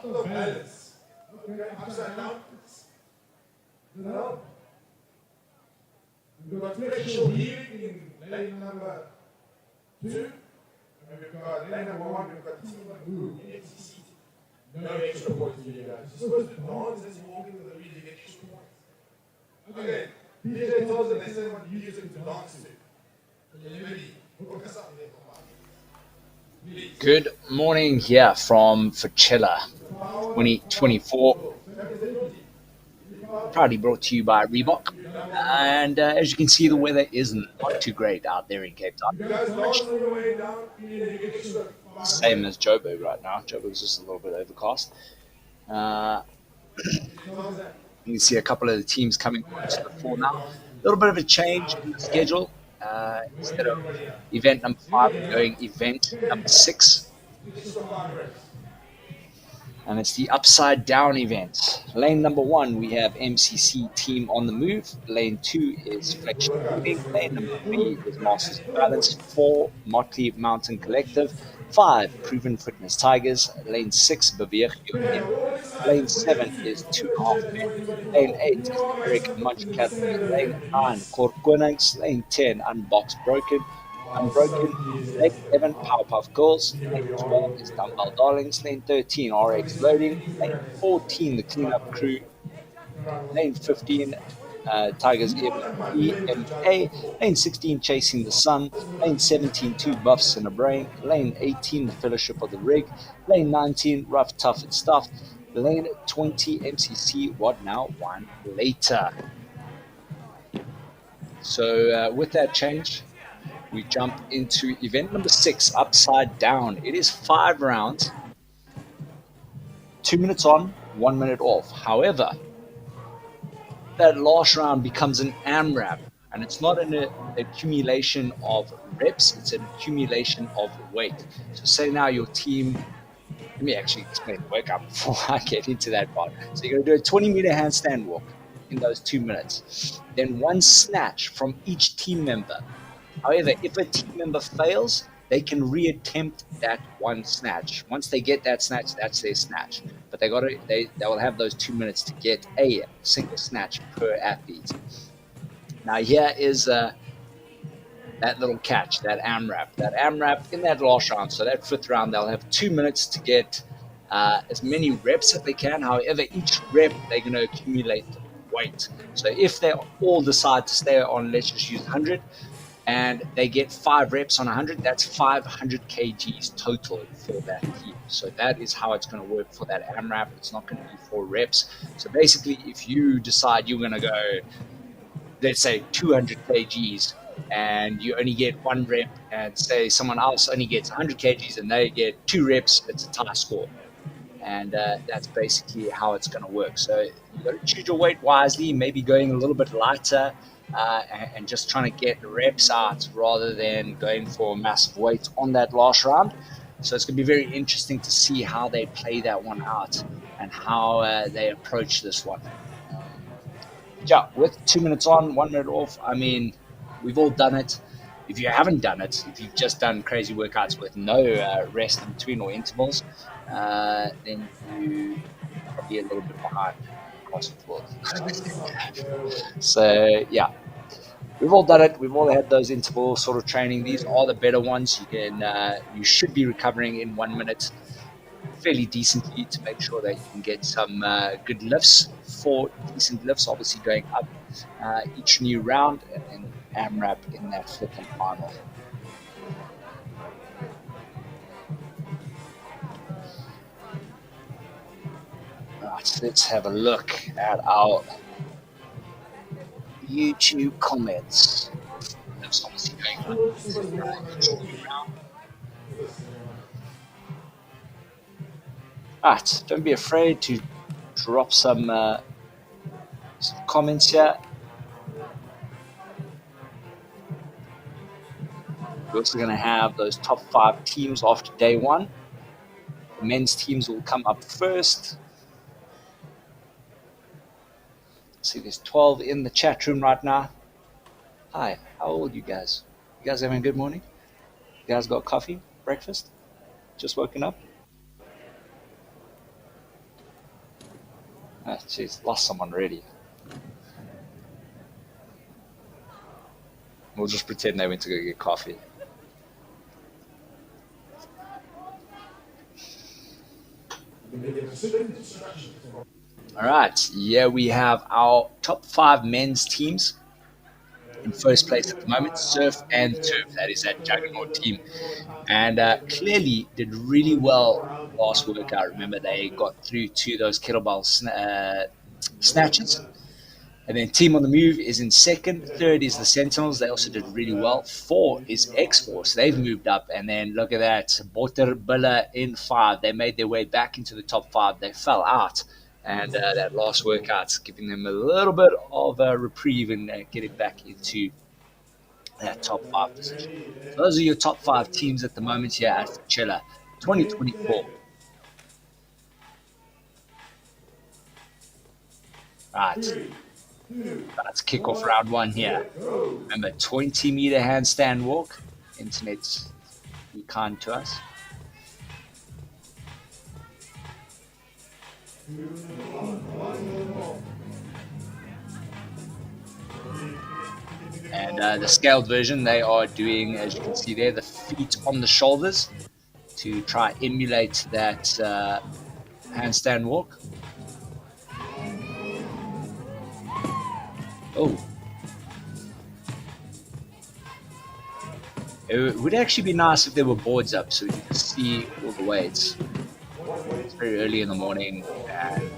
of balance. Okay, upside down. No. We've got flexual healing in lane number 2. And we've got lane number 1, we've got team move in FCC. No extra points for you guys. You're supposed to dance as you walk into the lead, you get extra points. Okay, PJ tells us they say what you use it to dance to. Maybe hook us up there. Good morning here from Fitchella 2024. Proudly brought to you by Reebok. And as you can see, the weather is not too great out there in Cape Town. Same as Joburg right now. Joburg's just a little bit overcast. You can see a couple of the teams coming to the fore now. A little bit of a change in the schedule. Instead of event number 5, we're going event number 6. And it's the upside down event. Lane number 1, we have MCC Team on the Move. Lane 2 is Flexion Healing. Lane number 3 is Masters of Balance. 4, Motley Mountain Collective. 5, Proven Fitness Tigers. Lane 6, Beweeg Jou In. Lane 7 is 2.5 Men. Lane 8 is Eric Munch Academy. Lane 9, Kort Konings. Lane 10, Unbox Unbroken. Lane 11, Powerpuff Girls. Lane 12 is Dumbbell Darlings. Lane 13, RX Loading. Lane 14, the Cleanup Crew. Lane 15, Tigers EMA. Lane 16, Chasing the Sun. Lane 17, Two Buffs and a Brain. Lane 18, the Fellowship of the Rig. Lane 19, Rough, Tough and Stuff. Lane 20, MCC, What Now, One Later. So with that change, we jump into event number 6, Upside Down. It is 5 rounds, 2 minutes on, 1 minute off. However, that last round becomes an AMRAP, and it's not an accumulation of reps, it's an accumulation of weight. So say now your team, let me actually explain the workout before I get into that part. So you're going to do a 20-meter handstand walk in those 2 minutes. Then 1 snatch from each team member. However, if a team member fails, they can reattempt that 1 snatch. Once they get that snatch, that's their snatch. But they will have those 2 minutes to get a single snatch per athlete. Now here is that little catch, that AMRAP. That AMRAP in that last round, so that 5th round, they'll have 2 minutes to get as many reps as they can. However, each rep, they're going to accumulate weight. So if they all decide to stay on, let's just use 100, and they get 5 reps on 100, that's 500 kgs total for that team. So that is how it's going to work for that AMRAP. It's not going to be 4 reps. So basically, if you decide you're going to go, let's say 200 kgs, and you only get 1 rep, and say someone else only gets 100 kgs and they get 2 reps, it's a tie score. And that's basically how it's going to work. So you got to choose your weight wisely, maybe going a little bit lighter, and just trying to get the reps out rather than going for massive weight on that last round. So it's going to be very interesting to see how they play that one out and how they approach this one. Yeah, with 2 minutes on, 1 minute off, I mean, we've all done it. If you haven't done it, if you've just done crazy workouts with no rest in between or intervals, then you are probably a little bit behind across the board. So, yeah. We've all done it. We've all had those interval sort of training. These are the better ones. You should be recovering in 1 minute fairly decently to make sure that you can get some good lifts. 4 decent lifts, obviously going up each new round, and then AMRAP in that 5th and final. Right, let's have a look at our YouTube comments. That's obviously going on. Right, don't be afraid to drop some comments here. We're also going to have those top 5 teams after day 1. The men's teams will come up first. See, there's 12 in the chat room right now. Hi, how old are you guys? You guys having a good morning? You guys got coffee, breakfast? Just woken up? Ah, jeez, lost someone already. We'll just pretend they went to go get coffee. All right, yeah, we have our top 5 men's teams in first place at the moment, Surf and Turf. That is that juggernaut team. And clearly did really well last workout. Remember, they got through to those kettlebell snatches. And then Team on the Move is in second. Third is the Sentinels. They also did really well. 4 is X-Force. They've moved up. And then look at that. Botterbilla in 5. They made their way back into the top 5. They fell out. And that last workout's giving them a little bit of a reprieve and getting back into that top 5 position. So those are your top 5 teams at the moment here at Fitchella 2024. Right. Let's kick off round 1 here. Remember, 20-meter handstand walk. Internet's be kind to us. And the scaled version, they are doing, as you can see there, the feet on the shoulders to try emulate that handstand walk. Oh. It would actually be nice if there were boards up so you could see all the weights. It's very early in the morning and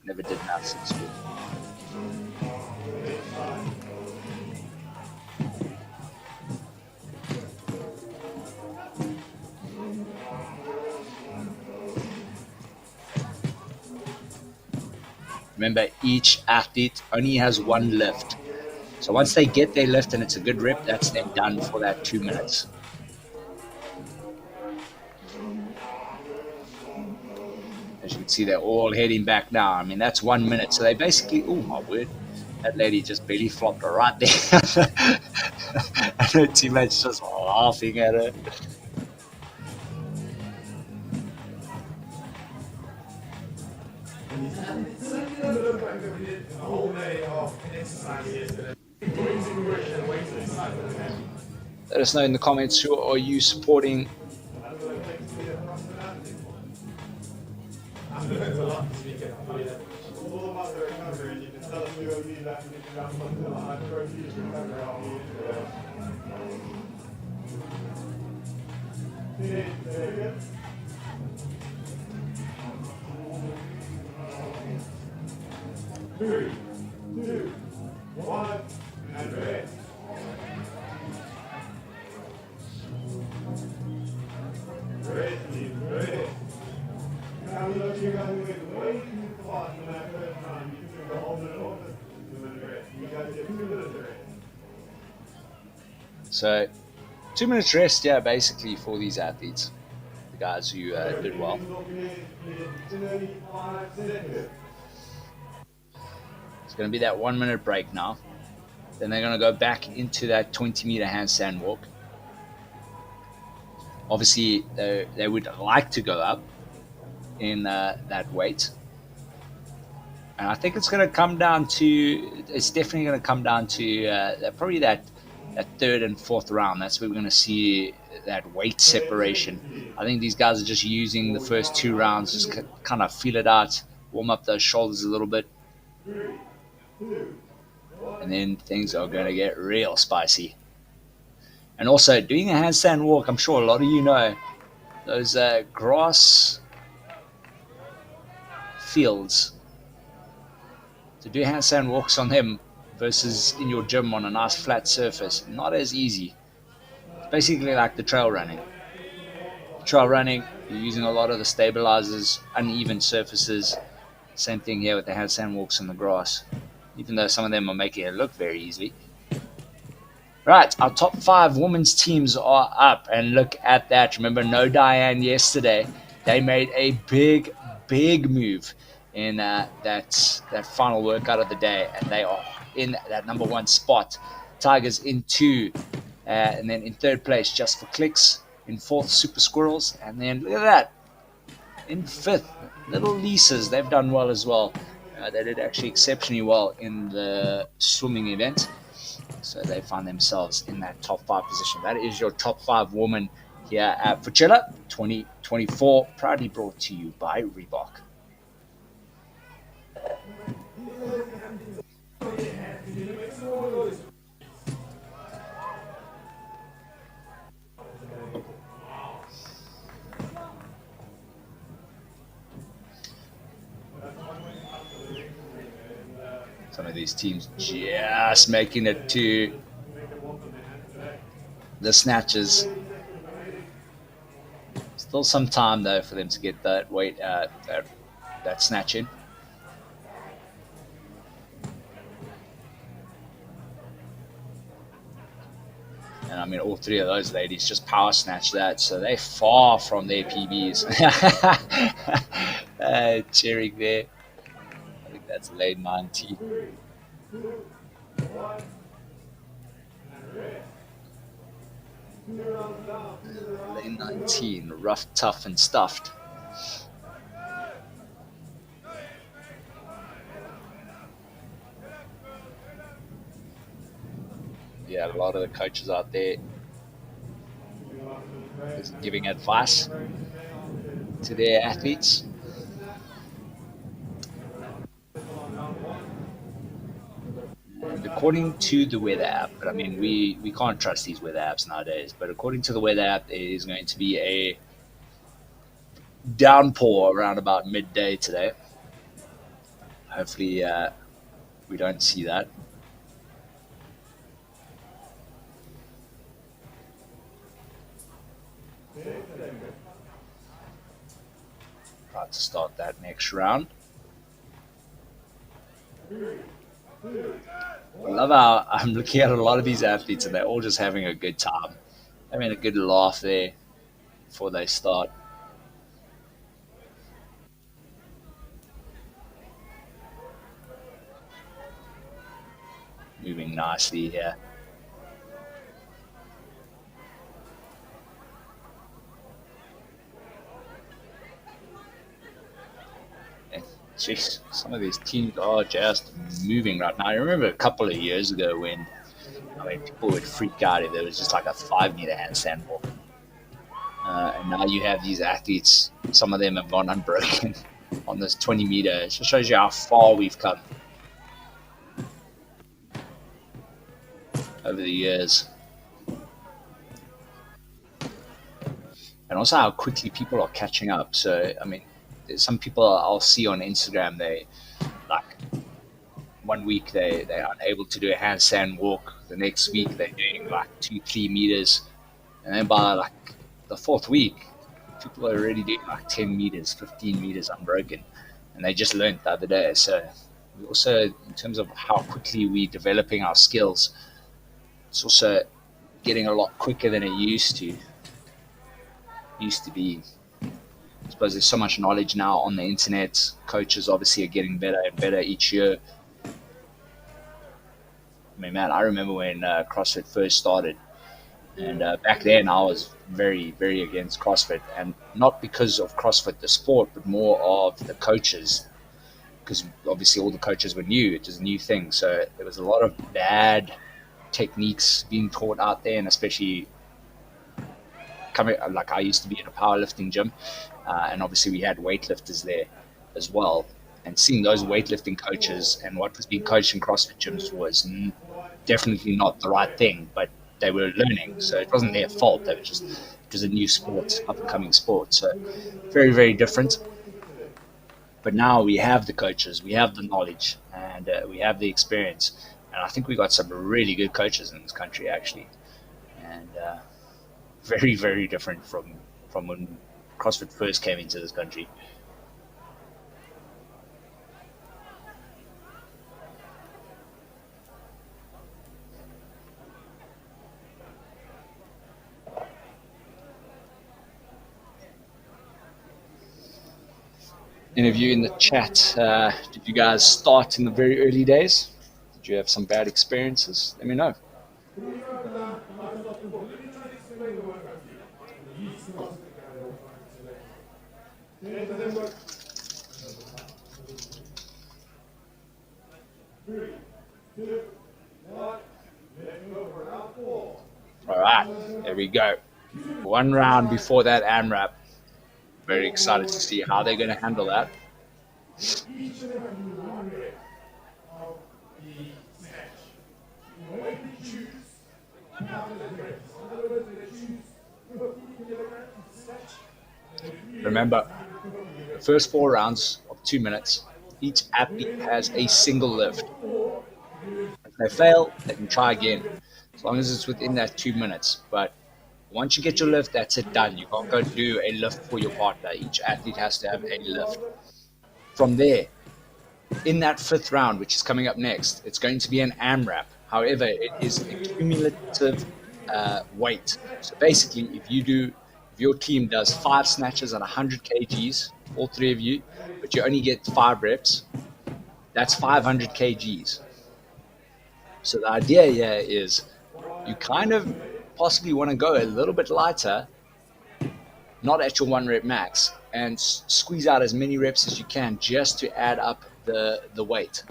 never did maths in school. Remember, each athlete only has one lift. So once they get their lift and it's a good rep, that's them done for that 2 minutes. As you can see, they're all heading back now. I mean, that's 1 minute. So they basically, oh my word, that lady just belly flopped right there. And her teammates just laughing at her. Let us know in the comments, who are you supporting? Three, two, one, and rest. So 2 minutes rest, yeah, basically for these athletes, the guys who did well. It's going to be that 1 minute break now. Then they're going to go back into that 20-meter handstand walk. Obviously, they would like to go up in that weight. And I think it's going to come down to, it's definitely going to come down to probably that third and fourth round. That's where we're going to see that weight separation. I think these guys are just using the first 2 rounds, just kind of feel it out, warm up those shoulders a little bit. And then things are going to get real spicy. And also, doing a handstand walk, I'm sure a lot of you know, those grass fields, to do handstand walks on them versus in your gym on a nice flat surface, not as easy. It's basically like the trail running. Trail running, you're using a lot of the stabilizers, uneven surfaces. Same thing here with the handstand walks on the grass, even though some of them are making it look very easy. Right, our top 5 women's teams are up, and look at that. Remember, no Diane yesterday. They made a big move in that final workout of the day, and they are in that number 1 spot. Tigers in 2, and then in 3rd place, Just for Clicks. In 4th, Super Squirrels, and then look at that. in fifth. Little Lisa's, they've done well as well. They did actually exceptionally well in the swimming event. So they find themselves in that top five position. That is your top five women here at Fitchella 2024, proudly brought to you by Reebok. Some of these teams just making it to the snatches. Still some time though for them to get that weight, that snatch in. And I mean, all three of those ladies just power snatch that, so they're far from their PBs. Cheering there. I think that's lane 19. Lane 19, rough, tough, and stuffed. Yeah, a lot of the coaches out there is giving advice to their athletes. And according to the weather app, but I mean, we can't trust these weather apps nowadays, but according to the weather app, there is going to be a downpour around about midday today. Hopefully, we don't see that. About to start that next round. I love how I'm looking at a lot of these athletes and they're all just having a good time, having a good laugh there before they start. Moving nicely here. Jeez, some of these teams are just moving right now. I remember a couple of years ago when, I mean, people would freak out if there was just like a 5 meter handstand walk. And now you have these athletes, some of them have gone unbroken on this 20 meter. It just shows you how far we've come over the years. And also how quickly people are catching up. So, I mean, there's some people I'll see on Instagram, they like 1 week they're unable to do a handstand walk. The next week they're doing like 2-3 meters. And then by like the fourth week, people are already doing like 10 meters, 15 meters unbroken. And they just learned the other day. So we also, in terms of how quickly we're developing our skills, it's also getting a lot quicker than it used to be. I suppose there's so much knowledge now on the internet. Coaches obviously are getting better and better each year. I mean, man, I remember when CrossFit first started, and back then I was very, very against CrossFit, and not because of CrossFit the sport, but more of the coaches, because obviously all the coaches were new. It was a new thing, so there was a lot of bad techniques being taught out there, and especially coming, like I used to be in a powerlifting gym, and obviously we had weightlifters there as well. And seeing those weightlifting coaches and what was being coached in CrossFit gyms was definitely not the right thing, but they were learning, so it wasn't their fault. They were just, it was a new sport, up and coming sport, so very, very different. But now we have the coaches, we have the knowledge, and we have the experience, and I think we got some really good coaches in this country actually, and very, very different from when CrossFit first came into this country. Any of you in the chat, did you guys start in the very early days? Did you have some bad experiences? Let me know. All right, there we go. One round before that AMRAP. Very excited to see how they're going to handle that. Each of them can do one rep of the snatch. The way we choose, count as reps. In other words, they choose 15 kilograms snatch. Remember, the first 4 rounds of 2 minutes, each athlete has a single lift. If they fail, they can try again, as long as it's within that 2 minutes. But once you get your lift, that's it, done. You can't go do a lift for your partner. Each athlete has to have a lift. From there, in that 5th round, which is coming up next, it's going to be an AMRAP. However, it is a cumulative weight. So basically, if your team does 5 snatches at 100 kgs, all 3 of you, but you only get 5 reps, that's 500 kgs. So the idea here is you kind of possibly want to go a little bit lighter, not at your 1 rep max, and squeeze out as many reps as you can just to add up the weight.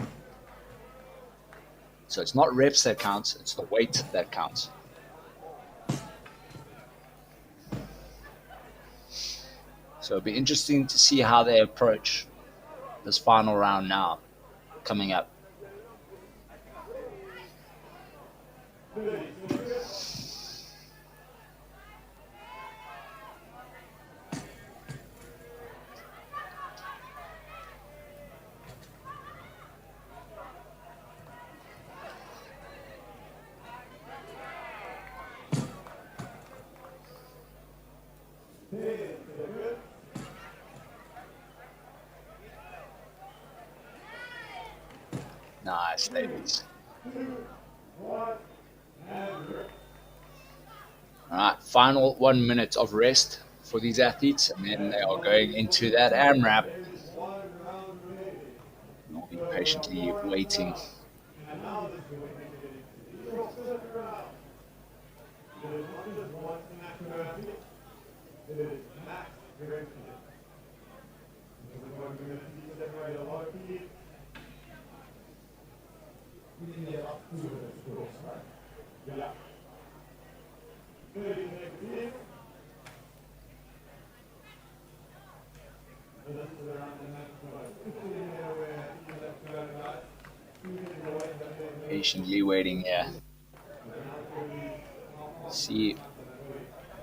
So it's not reps that counts, it's the weight that counts. So it'll be interesting to see how they approach this final round now, coming up. Nice, ladies. All right, final 1 minute of rest for these athletes, and then they are going into that AMRAP. And I'll be patiently waiting. Patiently waiting here. See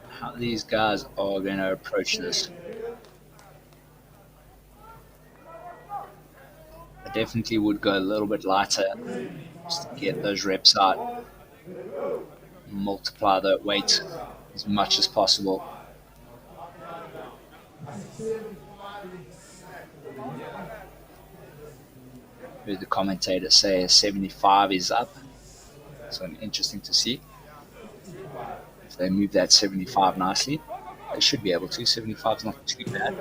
how these guys are going to approach this. I definitely would go a little bit lighter just to get those reps out. Multiply the weight as much as possible. Heard the commentator say 75 is up. So interesting to see. If they move that 75 nicely, they should be able to. 75 is not too bad.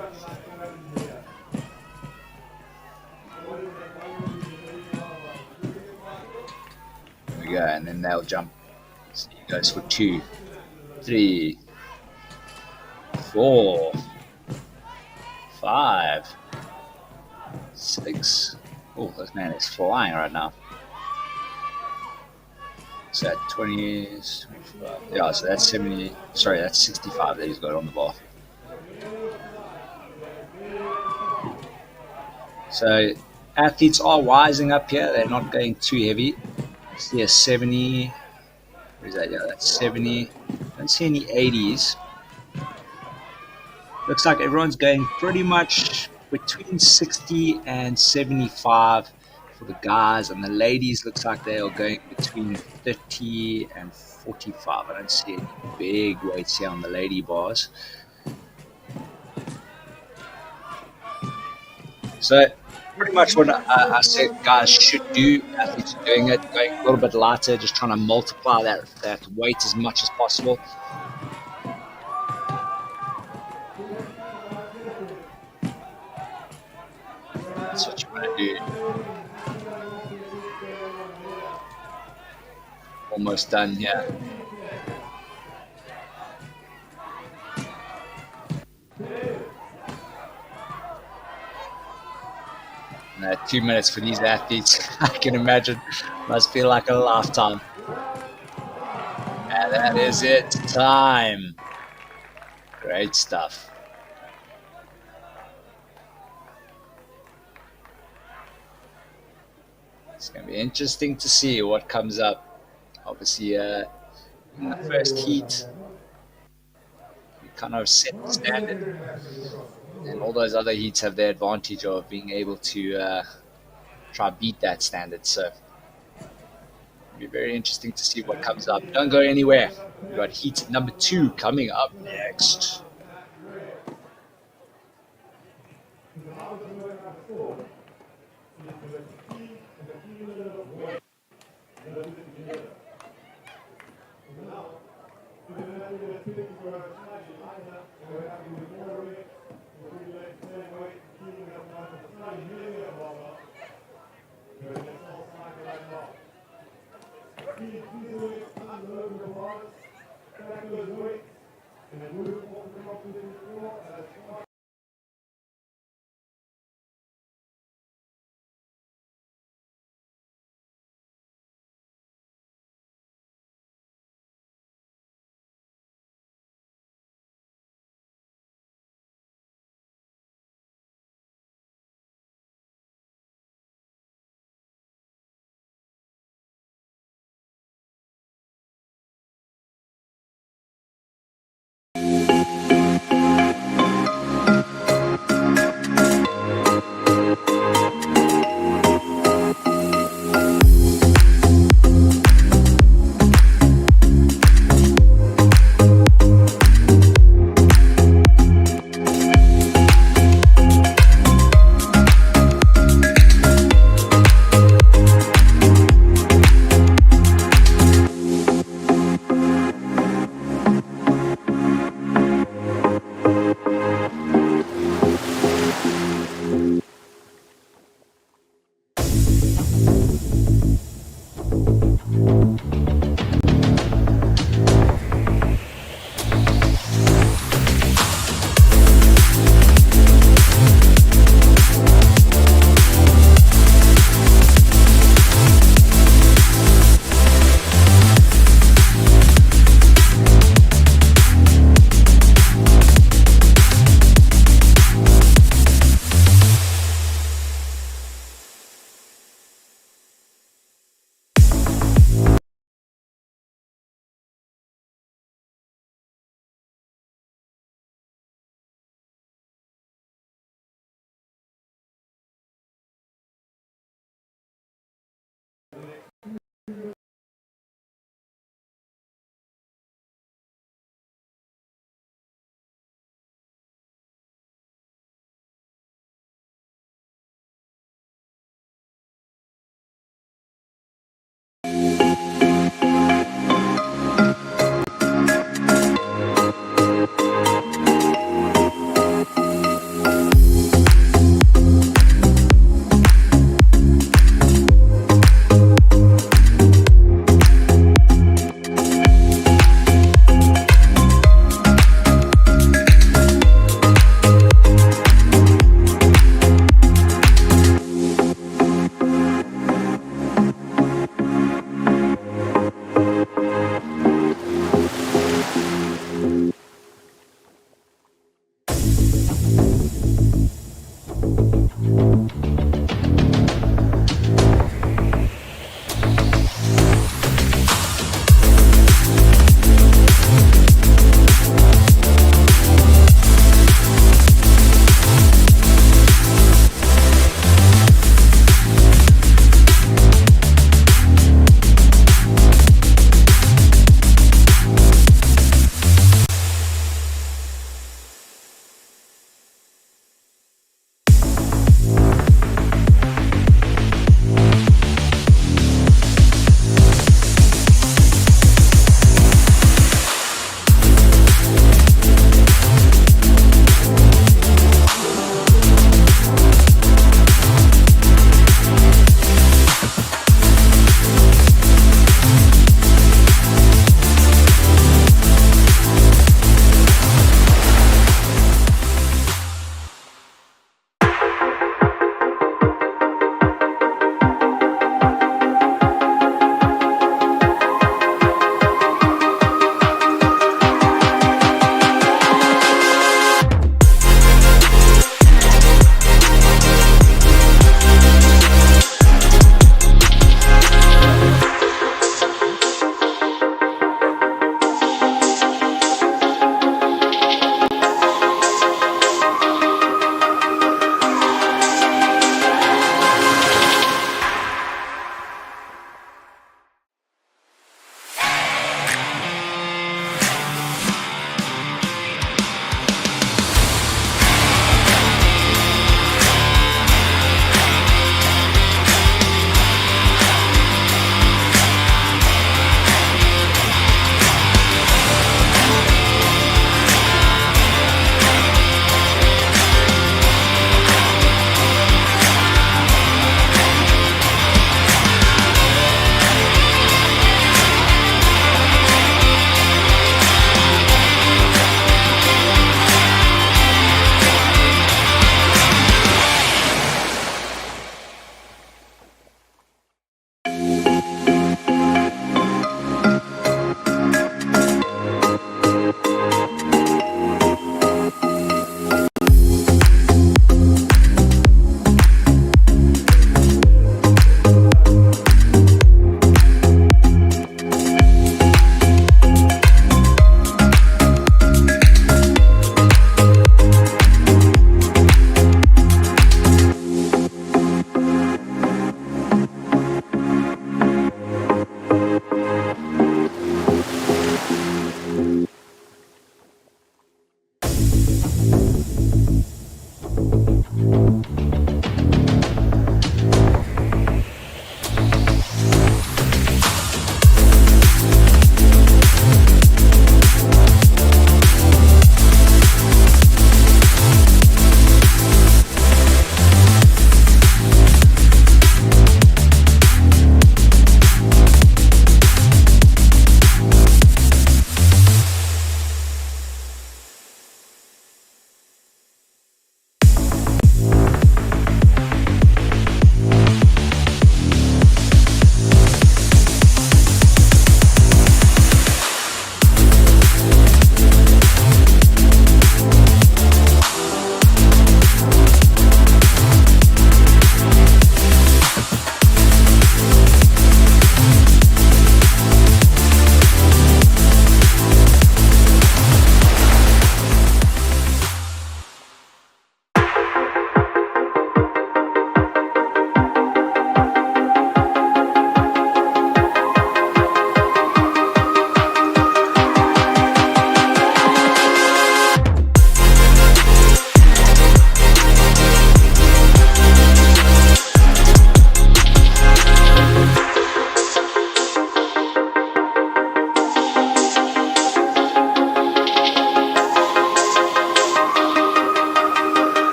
There we go, and then they'll jump. So he goes for 2, 3, 4, 5, 6. Oh, this man is flying right now. So that 20, 25. Yeah, so that's 70. Sorry, that's 65 that he's got on the bar. So athletes are wising up here. They're not going too heavy. See a 70. Where is that? Yeah, that's 70. Don't see any 80s. Looks like everyone's going pretty much between 60 and 75 for the guys, and the ladies looks like they are going between 30 and 45. I don't see any big weights here on the lady bars. So pretty much what I said guys should do, athletes are doing it, going a little bit lighter, just trying to multiply that weight as much as possible. That's what you want to do. Almost done here. And 2 minutes for these athletes, I can imagine, must feel like a lifetime. And that is it. Time. Great stuff. It's going to be interesting to see what comes up. Obviously, in the first heat, we kind of set the standard, and all those other heats have the advantage of being able to try beat that standard. So it'll be very interesting to see what comes up. Don't go anywhere. We've got heat number 2 coming up next.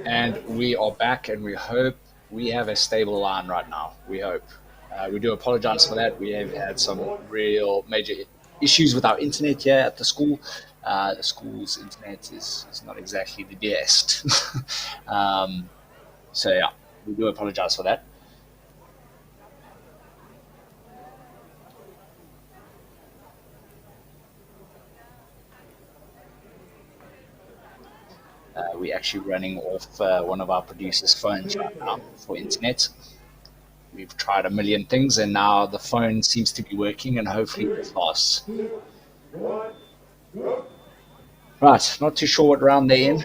And we are back, and we hope we have a stable line right now. We hope. We do apologize for that. We have had some real major issues with our internet here at the school. The school's internet is not exactly the best. um, so, yeah, we do apologize for that. We're actually running off one of our producers' phones right now for internet. We've tried a million things, and now the phone seems to be working, and hopefully it lasts. Right, not too sure what round they're in.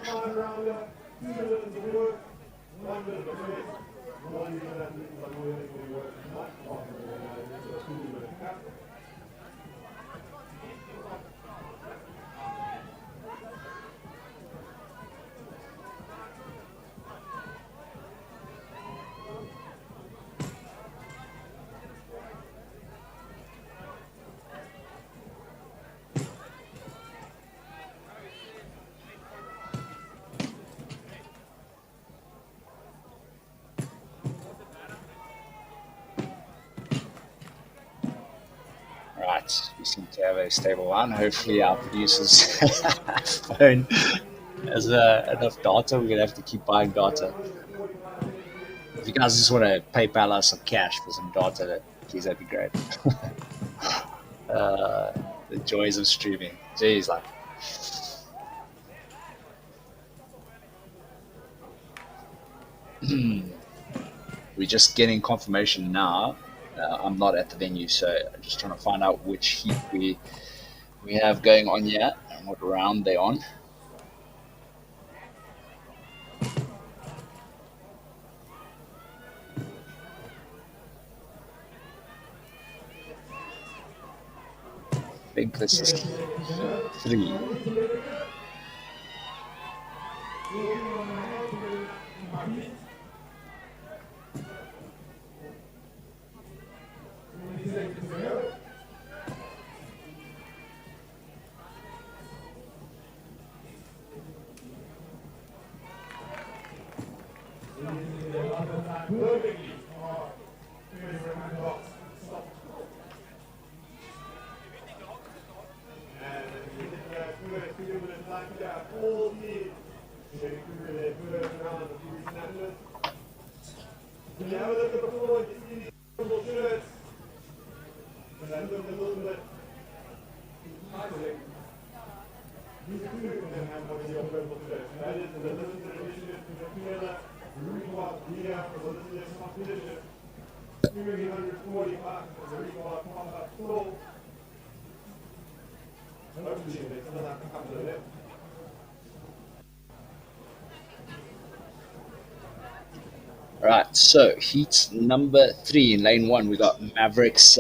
Right, we seem to have a stable one. Hopefully, our producer's phone has enough data. We're gonna have to keep buying data. If you guys just want to PayPal us some cash for some data, please, that'd be great. uh, the joys of streaming. Jeez, like. We're just getting confirmation now. I'm not at the venue, so I'm just trying to find out which heat we have going on here and what round they're on. I think this is 3. perfectly. Oh, here's your hand box. Stop. And you did that first 2 minutes like that, all year. Getting through their first round of three snatches. Can you have a look at the floor? You see these purple shirts? Can I look a little bit? These two can have one of your purple shirts. That is the limited edition to the Fitchella Reebok Dia for the limited competition. 340 bucks for the Reebok pop-up store. Hopefully they still have a couple of them. All right, so heat number 3 in lane 1, we got Mavericks,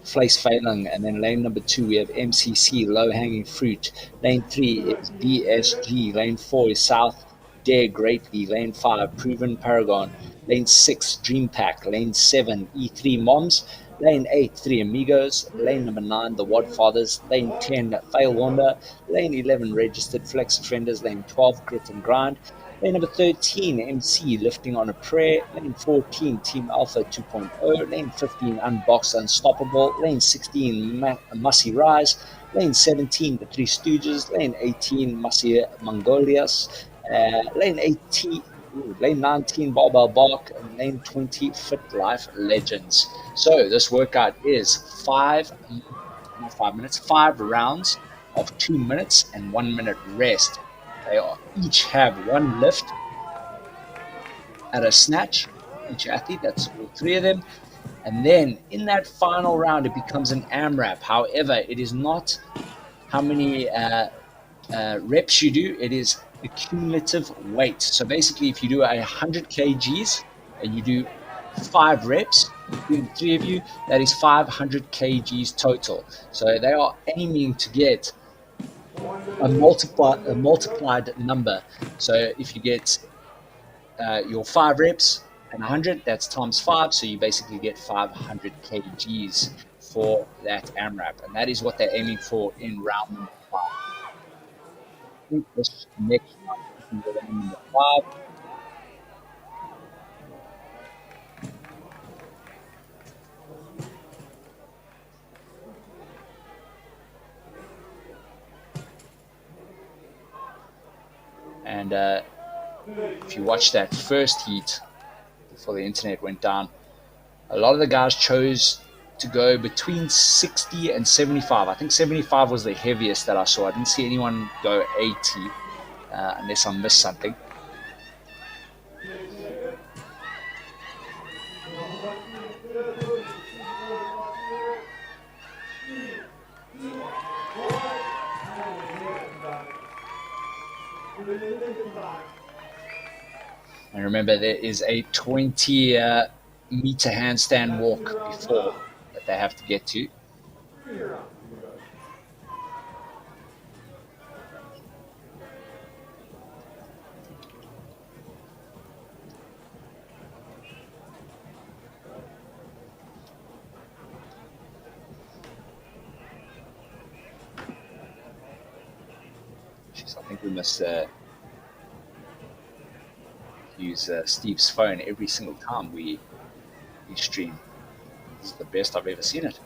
Flace Phelan, and then lane number 2 we have MCC, Low Hanging Fruit. Lane 3 is BSG. Lane 4 is South Dare Greatly. Lane 5 Proven Paragon. Lane 6 Dream Pack. Lane 7 E3 Moms. Lane 8 Three Amigos. Lane number 9 The Wadfathers. Lane 10 Fail Wonder. Lane 11 Registered Flex Offenders. Lane 12 Grit and Grind. Lane number 13, MC, Lifting on a Prayer. Lane 14, Team Alpha 2.0. Lane 15, Unboxed Unstoppable. Lane 16, Mussy Rise. Lane 17, The Three Stooges. Lane 18, Mussy Mongolias. Lane 19, Barbell Bark. And lane 20, Fit Life Legends. So this workout is 5 rounds of 2 minutes and 1 minute rest. They each have one lift at a snatch, each athlete, that's all 3 of them. And then in that final round, it becomes an AMRAP. However, it is not how many reps you do, it is the cumulative weight. So basically, if you do 100 kgs and you do 5 reps, between the 3 of you, that is 500 kgs total. So they are aiming to get a multiplied number. So if you get your 5 reps and 100, that's times 5. So you basically get 500 kgs for that AMRAP, and that is what they're aiming for in round number 5. I think this next round is round number 5. And if you watch that first heat before the internet went down, a lot of the guys chose to go between 60 and 75. I think 75 was the heaviest that I saw. I didn't see anyone go 80 unless I missed something. And remember, there is a 20 meter handstand walk before that they have to get to. Jeez, I think we must use Steve's phone every single time we stream. It's the best I've ever seen it.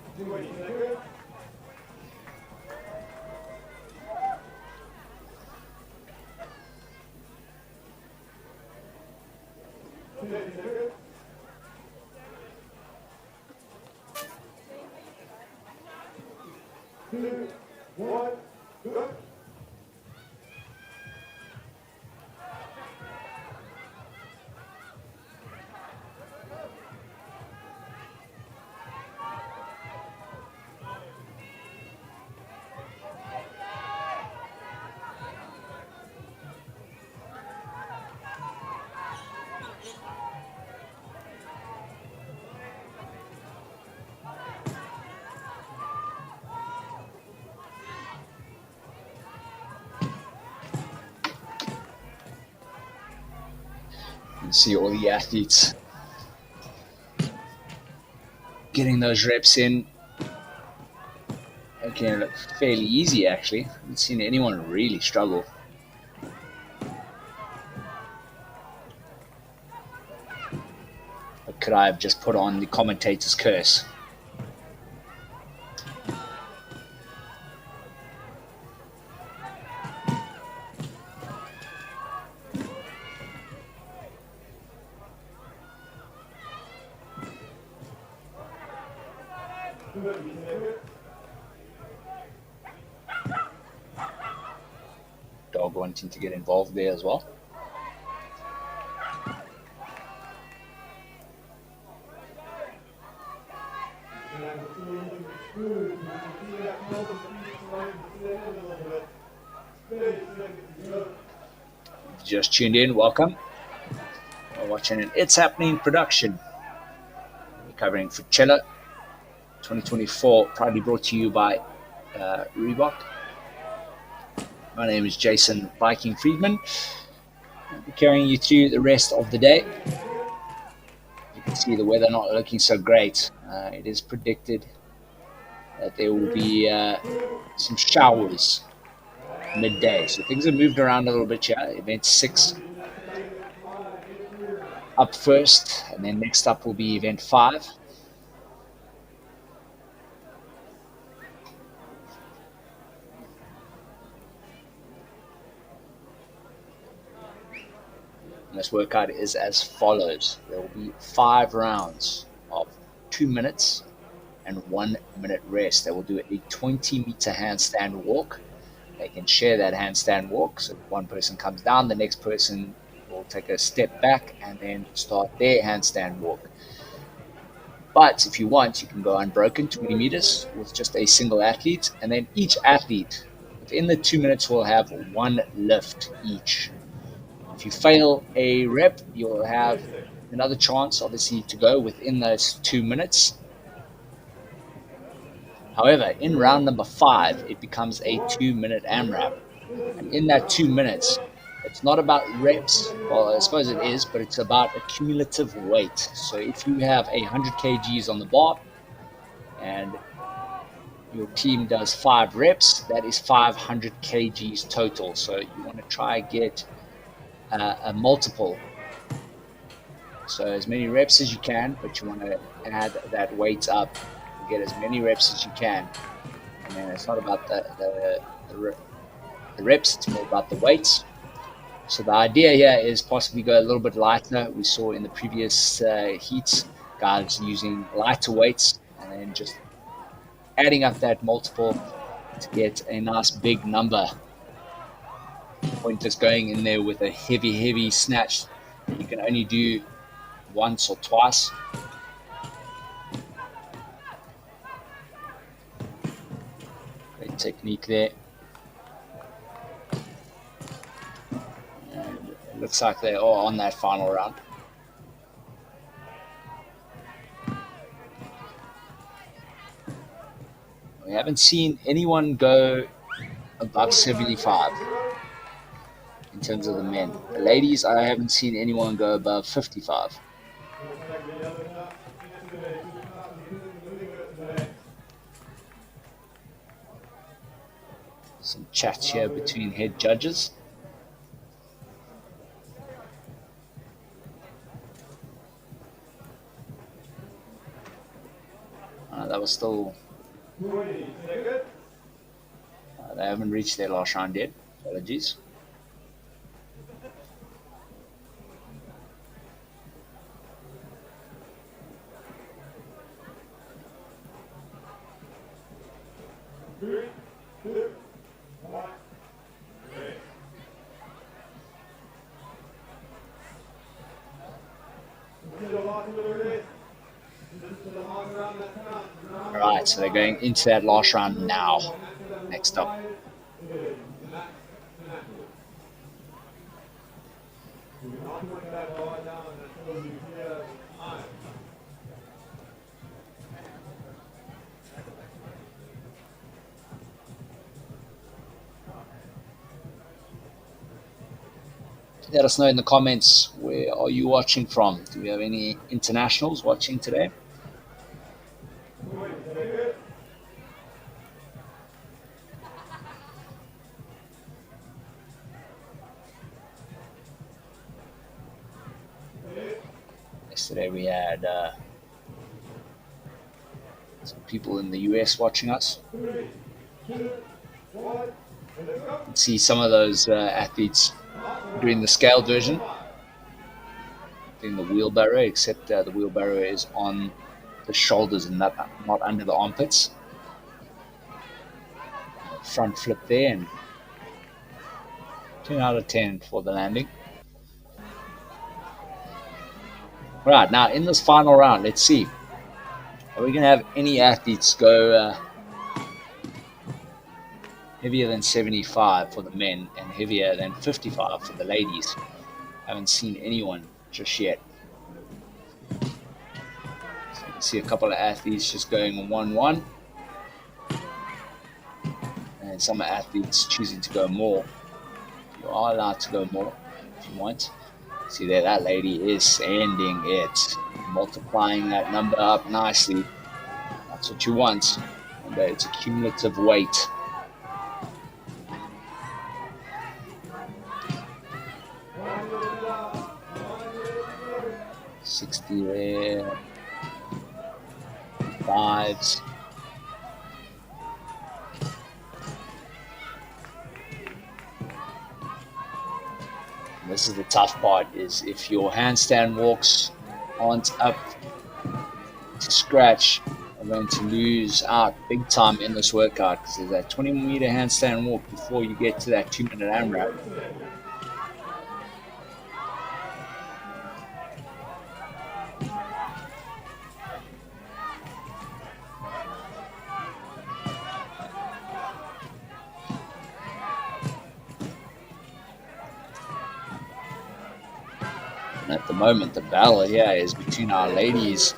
You see all the athletes getting those reps in. It can look fairly easy, actually. I haven't seen anyone really struggle. could I have just put on the commentator's curse? Dog wanting to get involved there as well. Just tuned in, welcome. We're watching an It's Happening production. We're covering Fitchella 2024, proudly brought to you by Reebok. My name is Jason Viking Friedman. I'll be carrying you through the rest of the day. You can see the weather not looking so great. It is predicted that there will be some showers midday. So things have moved around a little bit here. Event 6 up first, and then next up will be event 5. And this workout is as follows. There will be 5 rounds of 2 minutes and 1 minute rest. They will do a 20-meter handstand walk. They can share that handstand walk. So if one person comes down, the next person will take a step back and then start their handstand walk. But if you want, you can go unbroken 20 meters with just a single athlete. And then each athlete within the 2 minutes will have 1 lift each. If you fail a rep, you'll have another chance, obviously, to go within those 2 minutes. However, in round number 5, it becomes a 2-minute AMRAP. And in that 2 minutes, it's not about reps. Well, I suppose it is, but it's about accumulative weight. So if you have 100 kgs on the bar and your team does 5 reps, that is 500 kgs total. So you want to try and get a multiple. So as many reps as you can, but you want to add that weight up. Get as many reps as you can, and then it's not about the reps, it's more about the weights. So the idea here is possibly go a little bit lighter. We saw in the previous heats guys using lighter weights and then just adding up that multiple to get a nice big number. Point is going in there with a heavy snatch you can only do once or twice. Technique there, and it looks like they're all on that final round. We haven't seen anyone go above 75 in terms of the men. The ladies, I haven't seen anyone go above 55. Some chats here between head judges. That was still... they haven't reached their last round yet. Apologies. Alright, so they're going into that last round now. Next up. Let us know in the comments, where are you watching from? Do we have any internationals watching today? Yesterday we had some people in the US watching us. See some of those athletes doing the scale version, doing the wheelbarrow, except the wheelbarrow is on the shoulders and not under the armpits. Front flip there, and 10 out of 10 for the landing. Right, now in this final round, let's see. Are we going to have any athletes go heavier than 75 for the men and heavier than 55 for the ladies? I haven't seen anyone just yet. So you can see a couple of athletes just going 1-1. And some athletes choosing to go more. You are allowed to go more if you want. See there, that lady is sending it, multiplying that number up nicely. That's what you want. Remember, it's a cumulative weight. $60 there. Fives. This is the tough part, is if your handstand walks aren't up to scratch, you're going to lose out big time in this workout, because there's that 20-meter handstand walk before you get to that 2-minute AMRAP. At the moment, the battle here is between our ladies,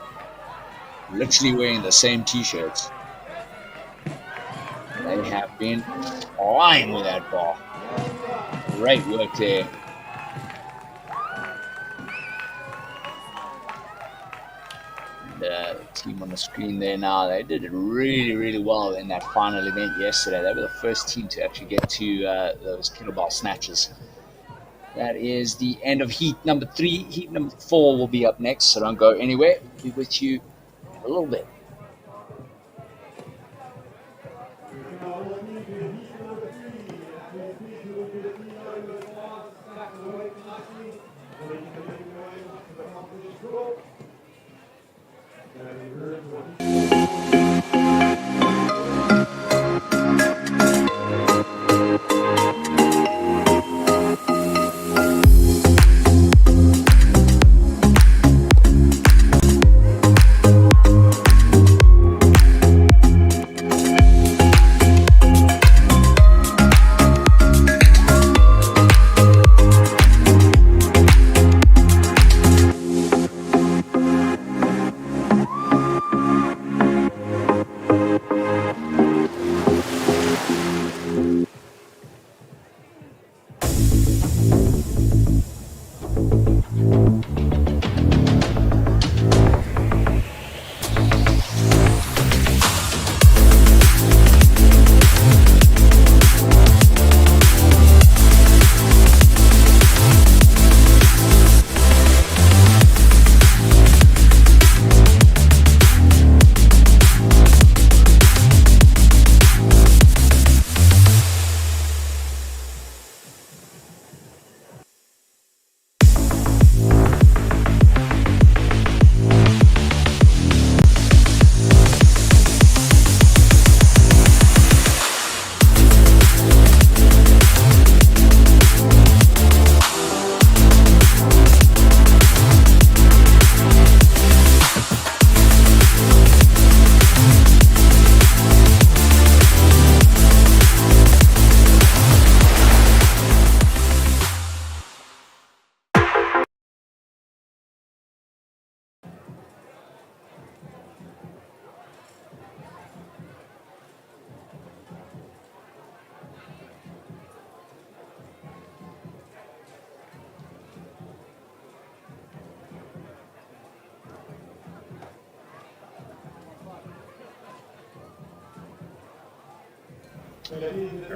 literally wearing the same t-shirts. They have been flying with that ball. Great work there. And the team on the screen there now, they did it really, really well in that final event yesterday. They were the first team to actually get to those kettlebell snatches. That is the end of heat number 3. Heat number 4 will be up next, so don't go anywhere. We'll be with you in a little bit.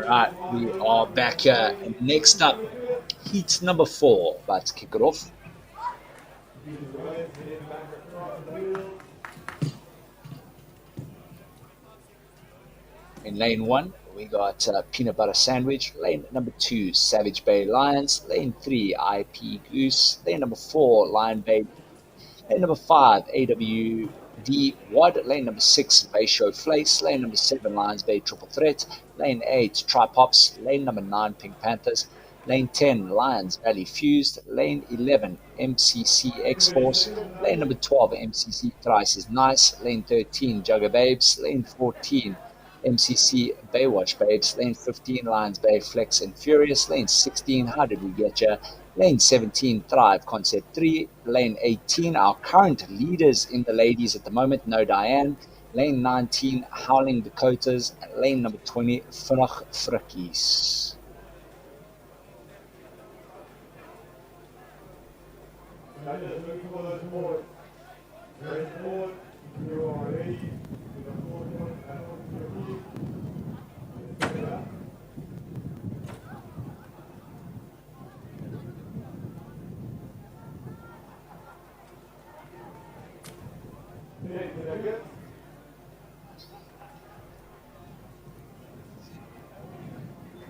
Right, we are back here. Next up, heat number 4. About to kick it off. In lane 1, we got Peanut Butter Sandwich. Lane number 2, Savage Bay Lions. Lane 3, IP Goose. Lane number 4, Lion Bay. Lane number 5, AWD Wad. Lane number 6, Bay Show Flace. Lane number 7, Lions Bay Triple Threat. Lane 8, Tripops. Lane number 9, Pink Panthers. Lane 10, Lions Valley Fused. Lane 11, MCC X Force. Lane number 12, MCC Thrice is Nice. Lane 13, Jugger Babes. Lane 14, MCC Baywatch Babes. Lane 15, Lions Bay Flex and Furious. Lane 16, How Did We Get Ya? Lane 17, Thrive Concept 3. Lane 18, our current leaders in the ladies at the moment, No Diane. Lane 19, Howling Dakotas. And lane number 20, Frach Frickies.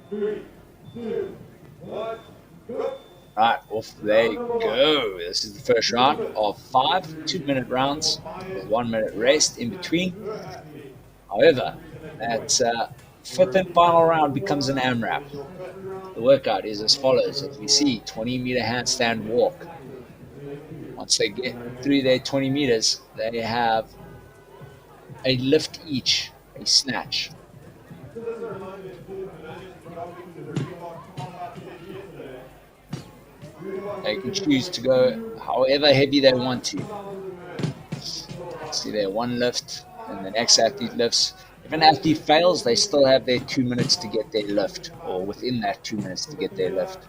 Three, two, one, go. Right, off they go. This is the first round of 5 2-minute rounds with 1 minute rest in between. However, that fifth and final round becomes an AMRAP. The workout is as follows. As we see, 20-meter handstand walk. Once they get through their 20 meters, they have a lift each, a snatch. They can choose to go however heavy they want to. See there, one lift, and the next athlete lifts. If an athlete fails, they still have their 2 minutes to get their lift, or within that 2 minutes to get their lift.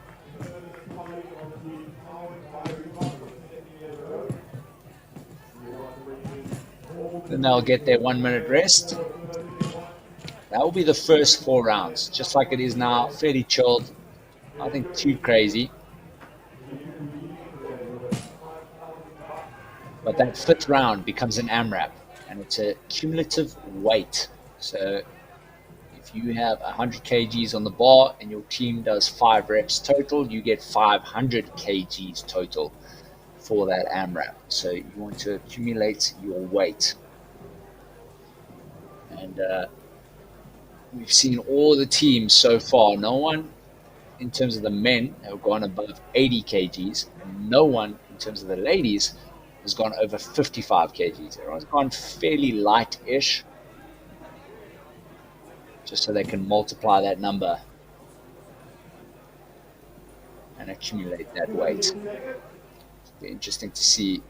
Then they'll get their 1 minute rest. That will be the first 4 rounds, just like it is now, fairly chilled, nothing too crazy. But that fifth round becomes an AMRAP, and it's a cumulative weight. So if you have 100 kgs on the bar and your team does 5 reps total, you get 500 kgs total for that AMRAP. So you want to accumulate your weight. And we've seen all the teams so far. No one, in terms of the men, have gone above 80 kgs, and no one, in terms of the ladies, has gone over 55 kgs. Everyone's gone fairly light-ish, just so they can multiply that number and accumulate that weight. It'll be interesting to see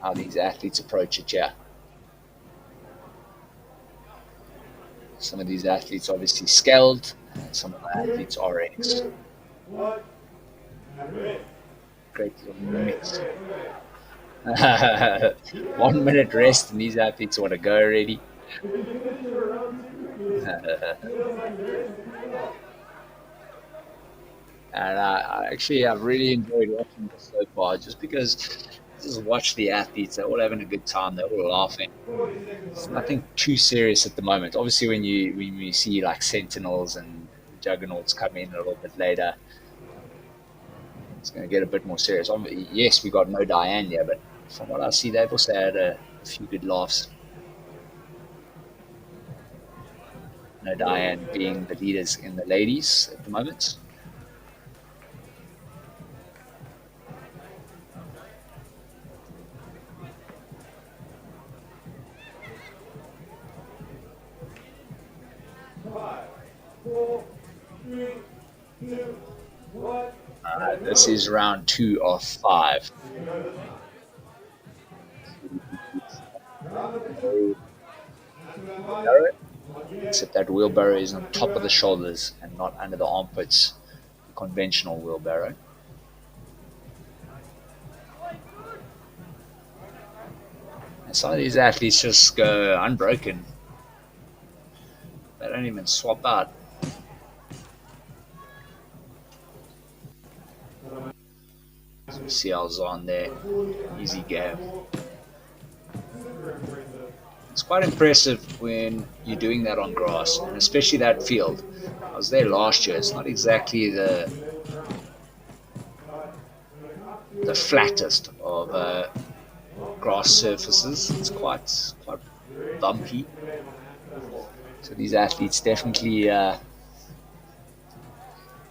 how these athletes approach it, yeah. Some of these athletes obviously scaled, and some of the athletes RX. Great little mix. 1 minute rest, and these athletes want to go already. And I've really enjoyed watching this so far, just because just watch the athletes. They're all having a good time. They're all laughing. It's nothing too serious at the moment. Obviously, when you see like Sentinels and Juggernauts come in a little bit later, it's going to get a bit more serious. Yes, we got No Diane here, but from what I see, they've also had a few good laughs. No Diane being the leaders in the ladies at the moment. Five, 4, 3, 2, 1. This is round 2 of 5. Except that wheelbarrow is on top of the shoulders and not under the armpits, the conventional wheelbarrow. And some of these athletes just go unbroken. They don't even swap out. So we CL's on there. Easy game. It's quite impressive when you're doing that on grass, and especially that field. I was there last year. It's not exactly the flattest of grass surfaces. It's quite bumpy. So these athletes definitely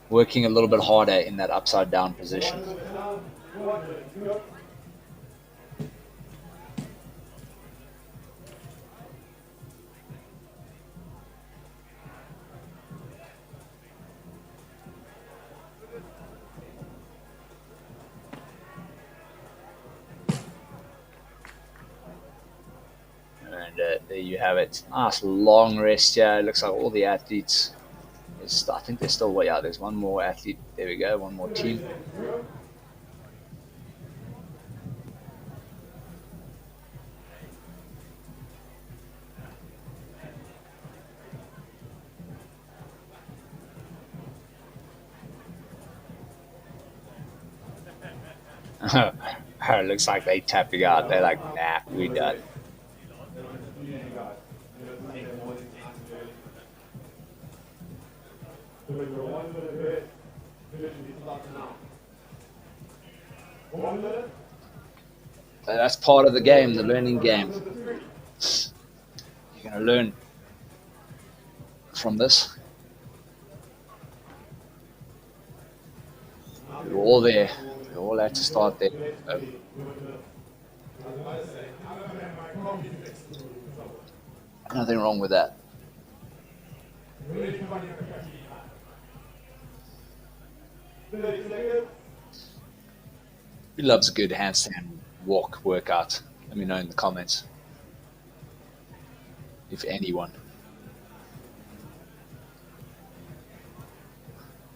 working a little bit harder in that upside down position. And there you have it. Nice long rest here. It looks like all the athletes, I think they're still way out. There's one more athlete. There we go. One more team. It looks like they tapping out. They're like, nah, we done. That's part of the game, the learning game. You're going to learn from this. We're all there. We all had to start there. Nothing wrong with that. Who loves a good handstand walk workout? Let me know in the comments. If anyone.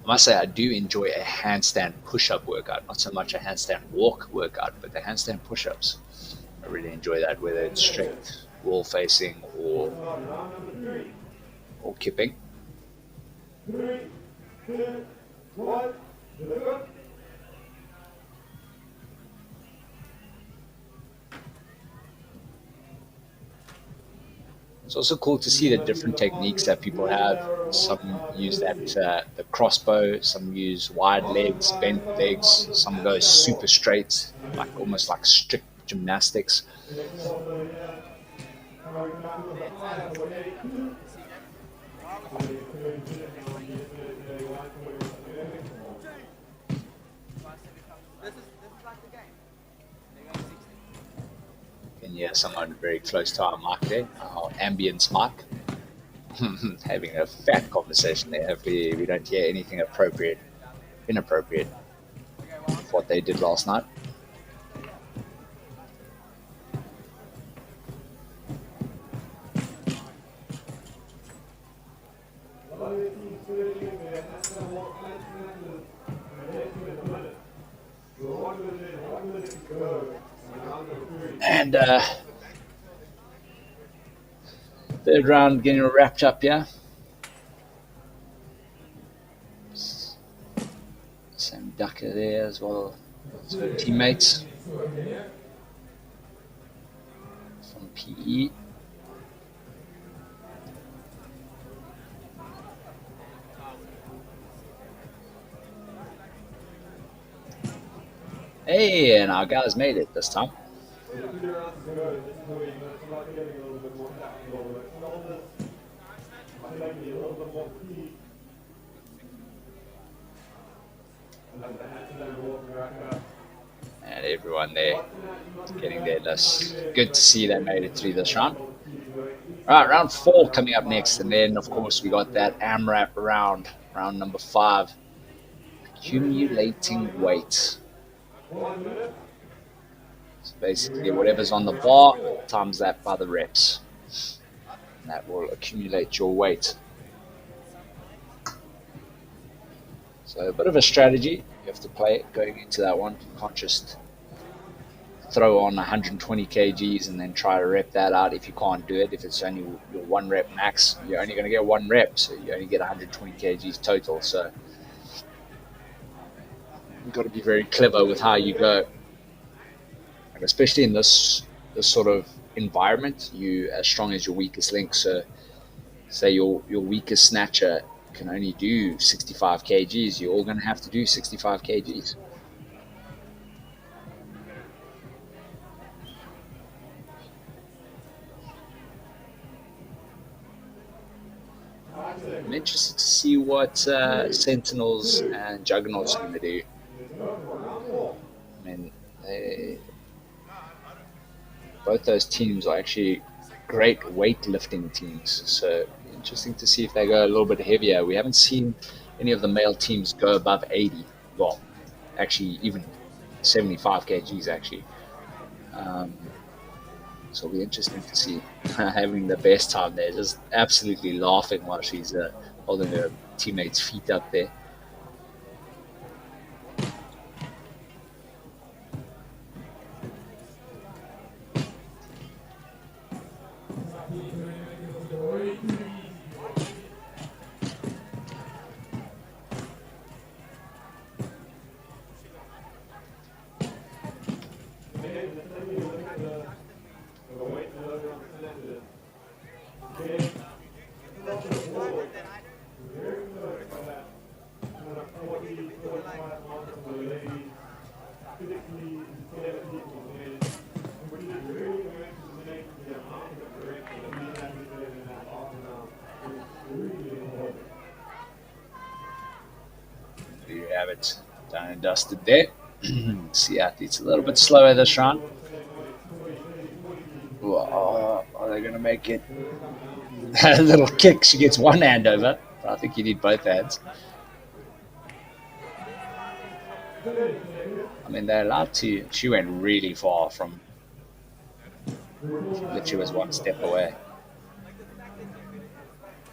I must say I do enjoy a handstand push-up workout. Not so much a handstand walk workout, but the handstand push-ups. I really enjoy that, whether it's straight wall facing or kipping. It's also cool to see the different techniques that people have. Some use that the crossbow, some use wide legs, bent legs, some go super straight, like almost like strict gymnastics. And yeah, someone very close to our mic there, our ambience mic, having a fat conversation there. Hopefully we don't hear anything inappropriate of what they did last night. And third round getting wrapped up here. Sam Ducker there as well as her teammates from PE. Hey, and our guys made it this time. And everyone there getting their list. Good to see they made it through this round. Right, round 4 coming up next, and then of course we got that AMRAP round number 5. Accumulating weight. So basically whatever's on the bar, times that by the reps. And that will accumulate your weight. So a bit of a strategy you have to play going into that one. You can't just throw on 120 kgs and then try to rep that out if you can't do it. If it's only your 1 rep max, you're only going to get 1 rep, so you only get 120 kgs total. So you've got to be very clever with how you go, and especially in this sort of environment, you as strong as your weakest link. So, say your weakest snatcher can only do 65 kgs, you're all going to have to do 65 kgs. I'm interested to see what Sentinels and Juggernauts are going to do. I mean, both those teams are actually great weightlifting teams, so interesting to see if they go a little bit heavier. We haven't seen any of the male teams go above 80. Well, actually, even 75 kgs, actually. So it'll be interesting to see having the best time there, just absolutely laughing while she's holding her teammates' feet up there. There you have it, done and dusted there. See, athletes a little bit slower this round. Are they going to make it? A little kick, she gets one hand over. I think you need both hands. I mean, they're allowed to. She went really far from. Literally was one step away.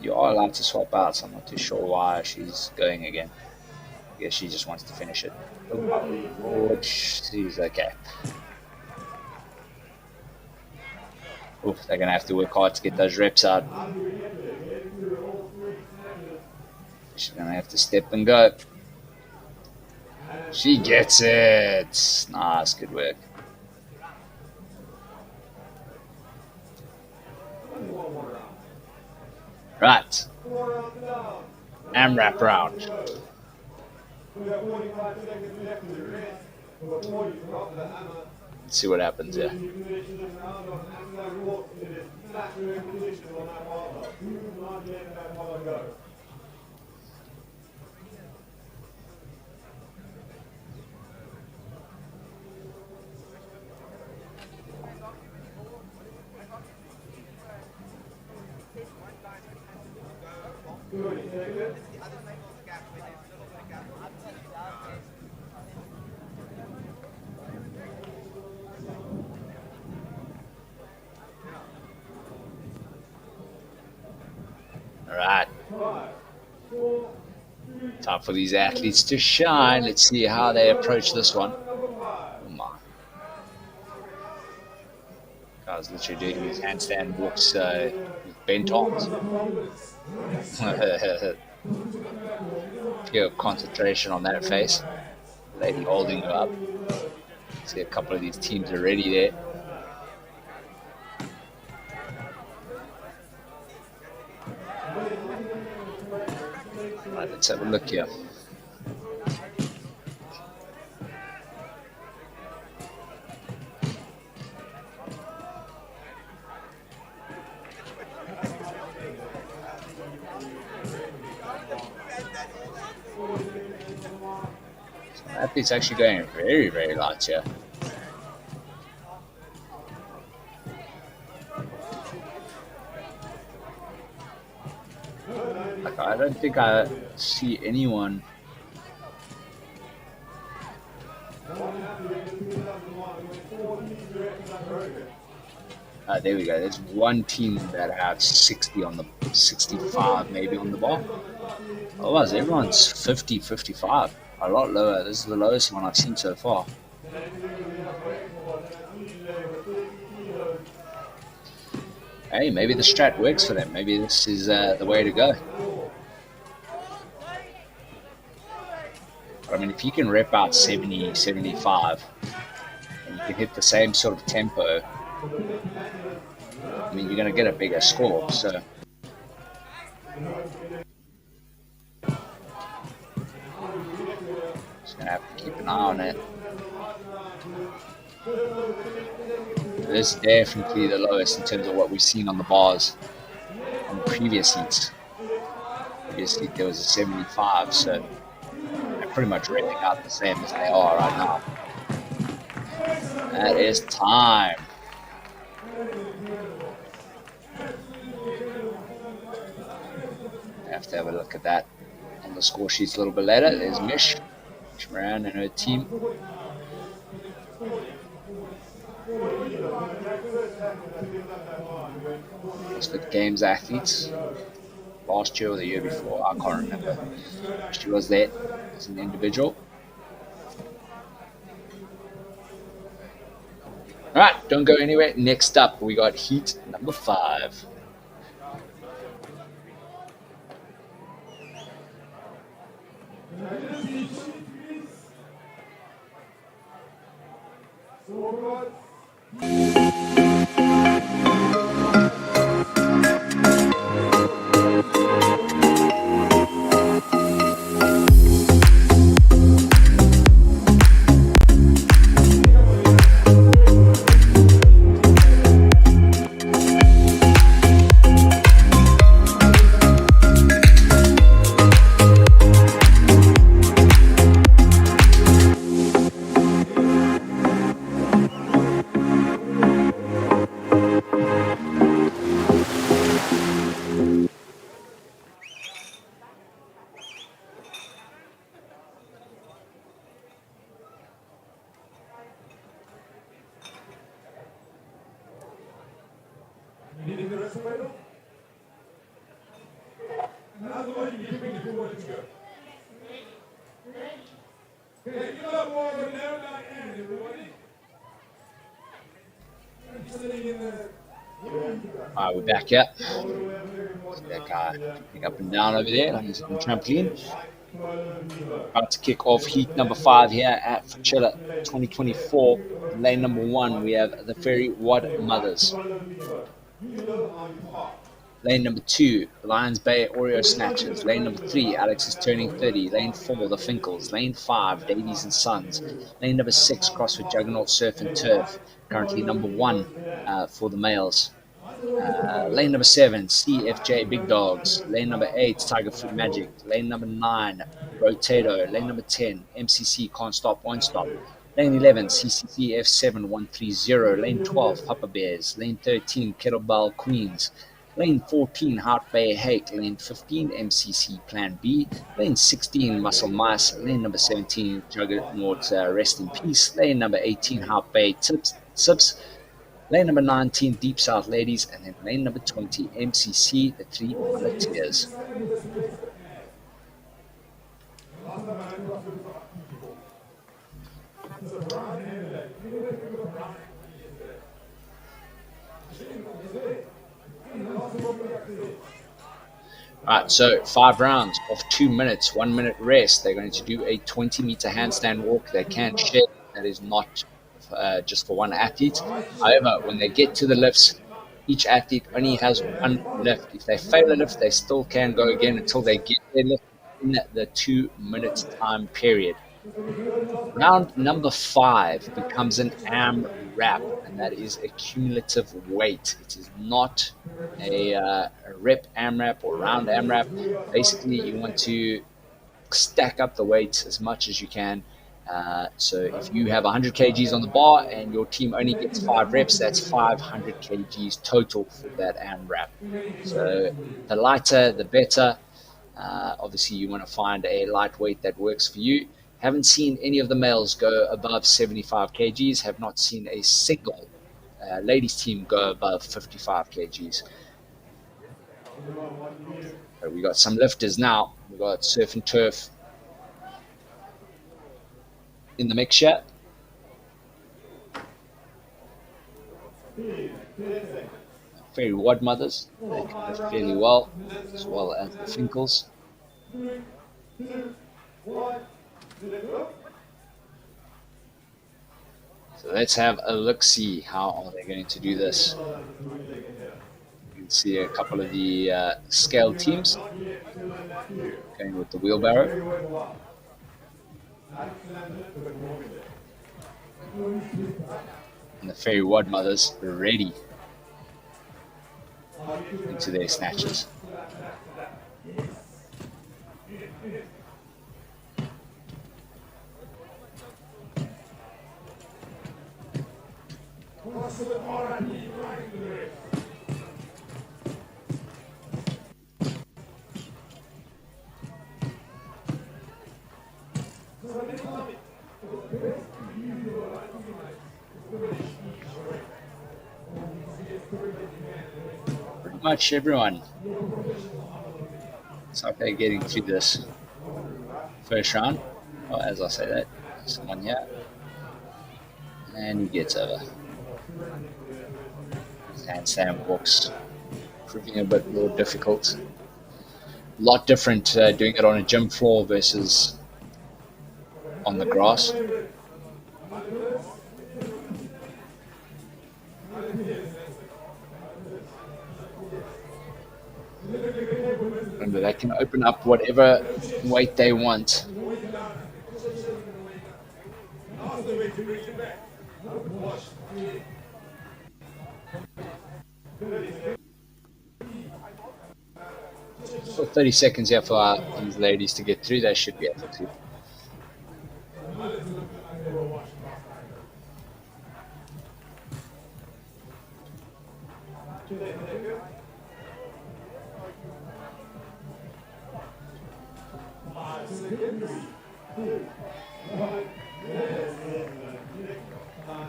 You are allowed to swap out, so I'm not too sure why she's going again. I guess she just wants to finish it. She's okay. Oof, they're going to have to work hard to get those reps out. She's going to have to step and go. She gets it. Nice, good work. Right. AMRAP round. Let's see what happens here. Alright. Time for these athletes to shine. Let's see how they approach this one. Oh my. Guy's literally doing his handstand walks with bent arms. Pure concentration on that face. Lady holding her up. See a couple of these teams already there. Right, let's have a look here. Athlete's actually going very, very light here. Like, I don't think I see anyone. There we go. There's one team that have 60 on the 65 maybe on the bar. Otherwise, everyone's 50, 55. A lot lower. This is the lowest one I've seen so far. Hey, maybe the strat works for them. Maybe this is the way to go. I mean, if you can rep out 70, 75, and you can hit the same sort of tempo, I mean, you're going to get a bigger score. So just going to have to keep an eye on it. This is definitely the lowest in terms of what we've seen on the bars on the previous heats. Previous heat there was a 75, so they're pretty much repping out the same as they are right now. That is time. I have to have a look at that on the score sheets a little bit later. There's Mish Moran and her team. With Games athletes last year or the year before, I can't remember. She was there as an individual. Alright, don't go anywhere. Next up, we got heat number 5. Alright, we're back up. That guy jumping up and down over there on his trampoline. About to kick off heat number 5 here at Fitchella 2024. Lane number 1, we have the Fairy Wad Mothers. Lane number 2, Lions Bay Oreo Snatchers. Lane number 3, Alex is turning 30. Lane 4, the Finkles. Lane 5, Davies and Sons. Lane number 6, CrossFit Juggernaut Surf and Turf. Currently number 1 for the males. Lane number 7, CFJ Big Dogs. Lane number 8, Tiger Food Magic. Lane number 9, Rotato. Lane number 10, MCC Can't Stop, Won't Stop. Lane 11, CCC F7 130. Lane 12, Papa Bears. Lane 13, Kettlebell Queens. Lane 14, Heart Bay Hake. Lane 15, MCC Plan B. Lane 16, Muscle Mice. Lane number 17, Juggernaut Rest in Peace. Lane number 18, Heart Bay Sips. Lane number 19, Deep South Ladies. And then lane number 20, MCC, the 3 Volunteers. Alright, so 5 rounds of 2 minutes, 1 minute rest. They're going to do a 20-meter handstand walk. They can shed. That is not just for one athlete. However, when they get to the lifts, each athlete only has one lift. If they fail a lift, they still can go again until they get their lift in the 2 minute time period. Round number 5 becomes an AMRAP, and that is a cumulative weight. It is not a rep AMRAP or round AMRAP. Basically, you want to stack up the weights as much as you can. So if you have 100 kgs on the bar and your team only gets 5 reps, that's 500 kgs total for that AMRAP. So the lighter, the better. Obviously, you want to find a lightweight that works for you. Haven't seen any of the males go above 75 kgs. Have not seen a single ladies team go above 55 kgs. So we got some lifters now. We got Surf and Turf in the mixture. Fairy Wad Mothers, they can lift fairly well, as well as the Finkles. So let's have a look-see. How are they going to do this? You can see a couple of the scale teams going with the wheelbarrow. And the fairy wad mothers are ready into their snatches. Pretty much everyone. It's like they're getting through this first round. Well, as I say that, someone here. And he gets over. Handstand walks proving a bit more difficult. A lot different doing it on a gym floor versus on the grass. Remember, they can open up whatever weight they want. For 30 seconds here for these ladies to get through, they should be able to.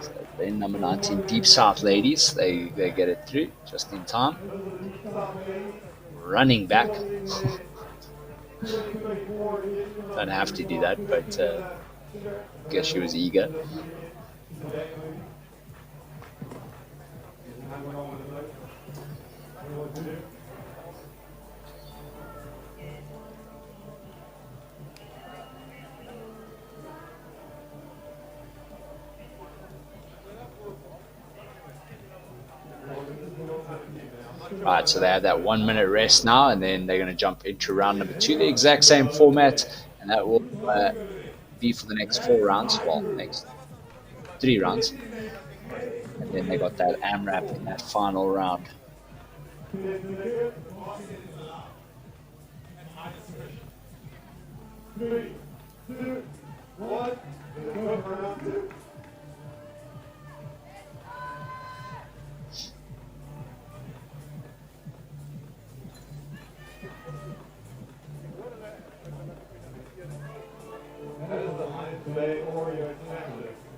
So then number 19, Deep South ladies, they get it through just in time. Running back. Don't have to do that, but I guess she was eager. Right, so they have that 1 minute rest now, and then they're going to jump into round number 2, the exact same format, and that will be for the next 4 rounds, well, next 3 rounds. And then they got that AMRAP in that final round.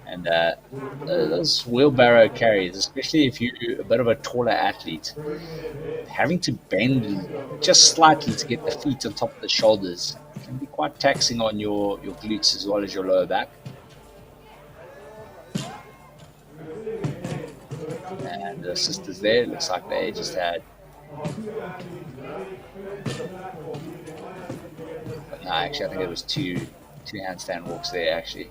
And those wheelbarrow carries, especially if you're a bit of a taller athlete, having to bend just slightly to get the feet on top of the shoulders can be quite taxing on your glutes as well as your lower back. And the sisters there, looks like they just had... But no, actually I think it was two handstand walks there actually.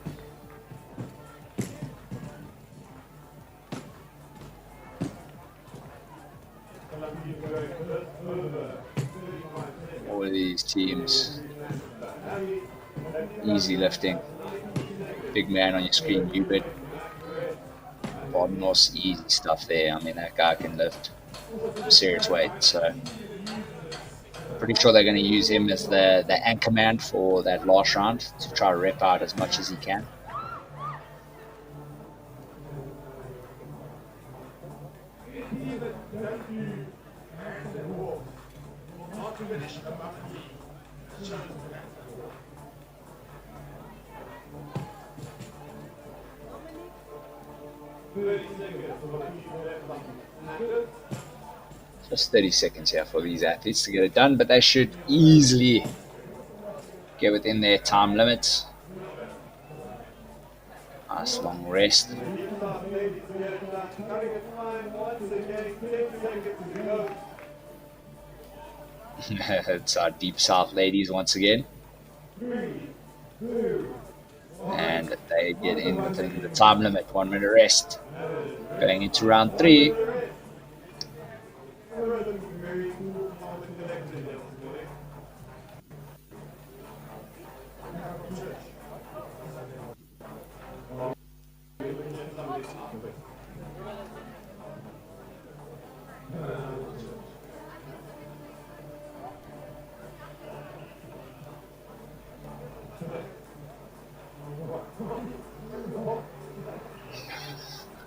All of these teams, easy lifting, big man on your screen, Hubert, Bodnos, easy stuff there. I mean, that guy can lift some serious weight, so pretty sure they're going to use him as the anchor man for that last round to try to rep out as much as he can. Just 30 seconds here for these athletes to get it done, but they should easily get within their time limits. Nice long rest. It's our Deep South ladies once again. and they get in within the time limit. 1 minute rest. Going into round three.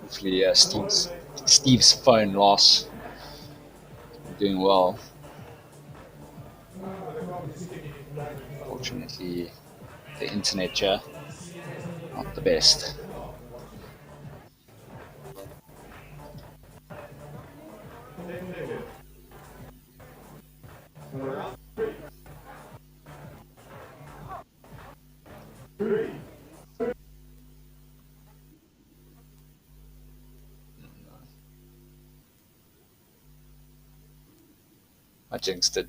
Hopefully, Steve's phone loss. Doing well. Fortunately, the internet here not the best. I jinxed it.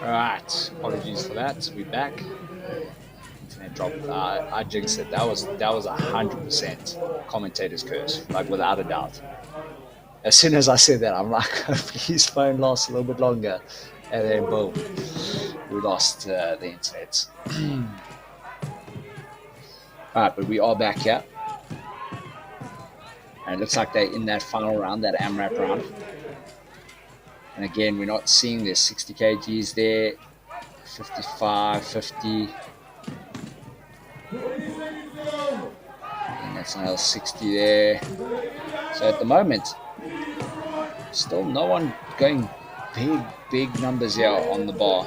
Alright, apologies for that. We're back. Internet dropped. I jinxed it. That was 100% commentator's curse, like without a doubt. As soon as I said that, I'm like, please phone lasts a little bit longer, and then boom, we lost the internet. Alright, but we are back here. And it looks like they're in that final round, that AMRAP round. And again, we're not seeing there's 60 kgs there, 55, 50. And that's another 60 there. So at the moment, still no one going big numbers here on the bar.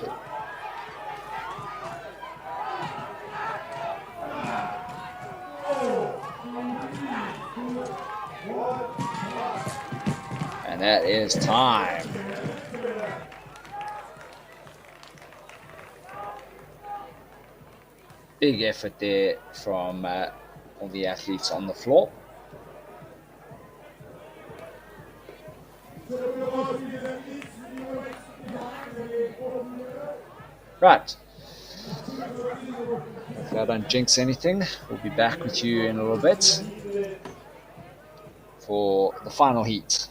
And that is time. Big effort there from all the athletes on the floor. Right. If I don't jinx anything, we'll be back with you in a little bit for the final heat.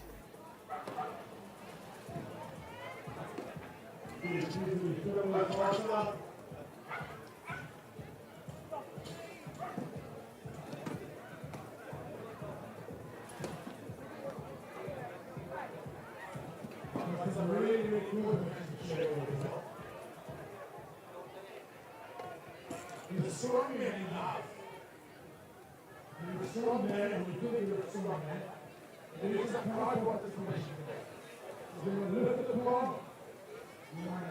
He's a strong man in life. He's a strong man, and we think he's a strong man. And he was a pride what this nation today. So when we look at the ball, we want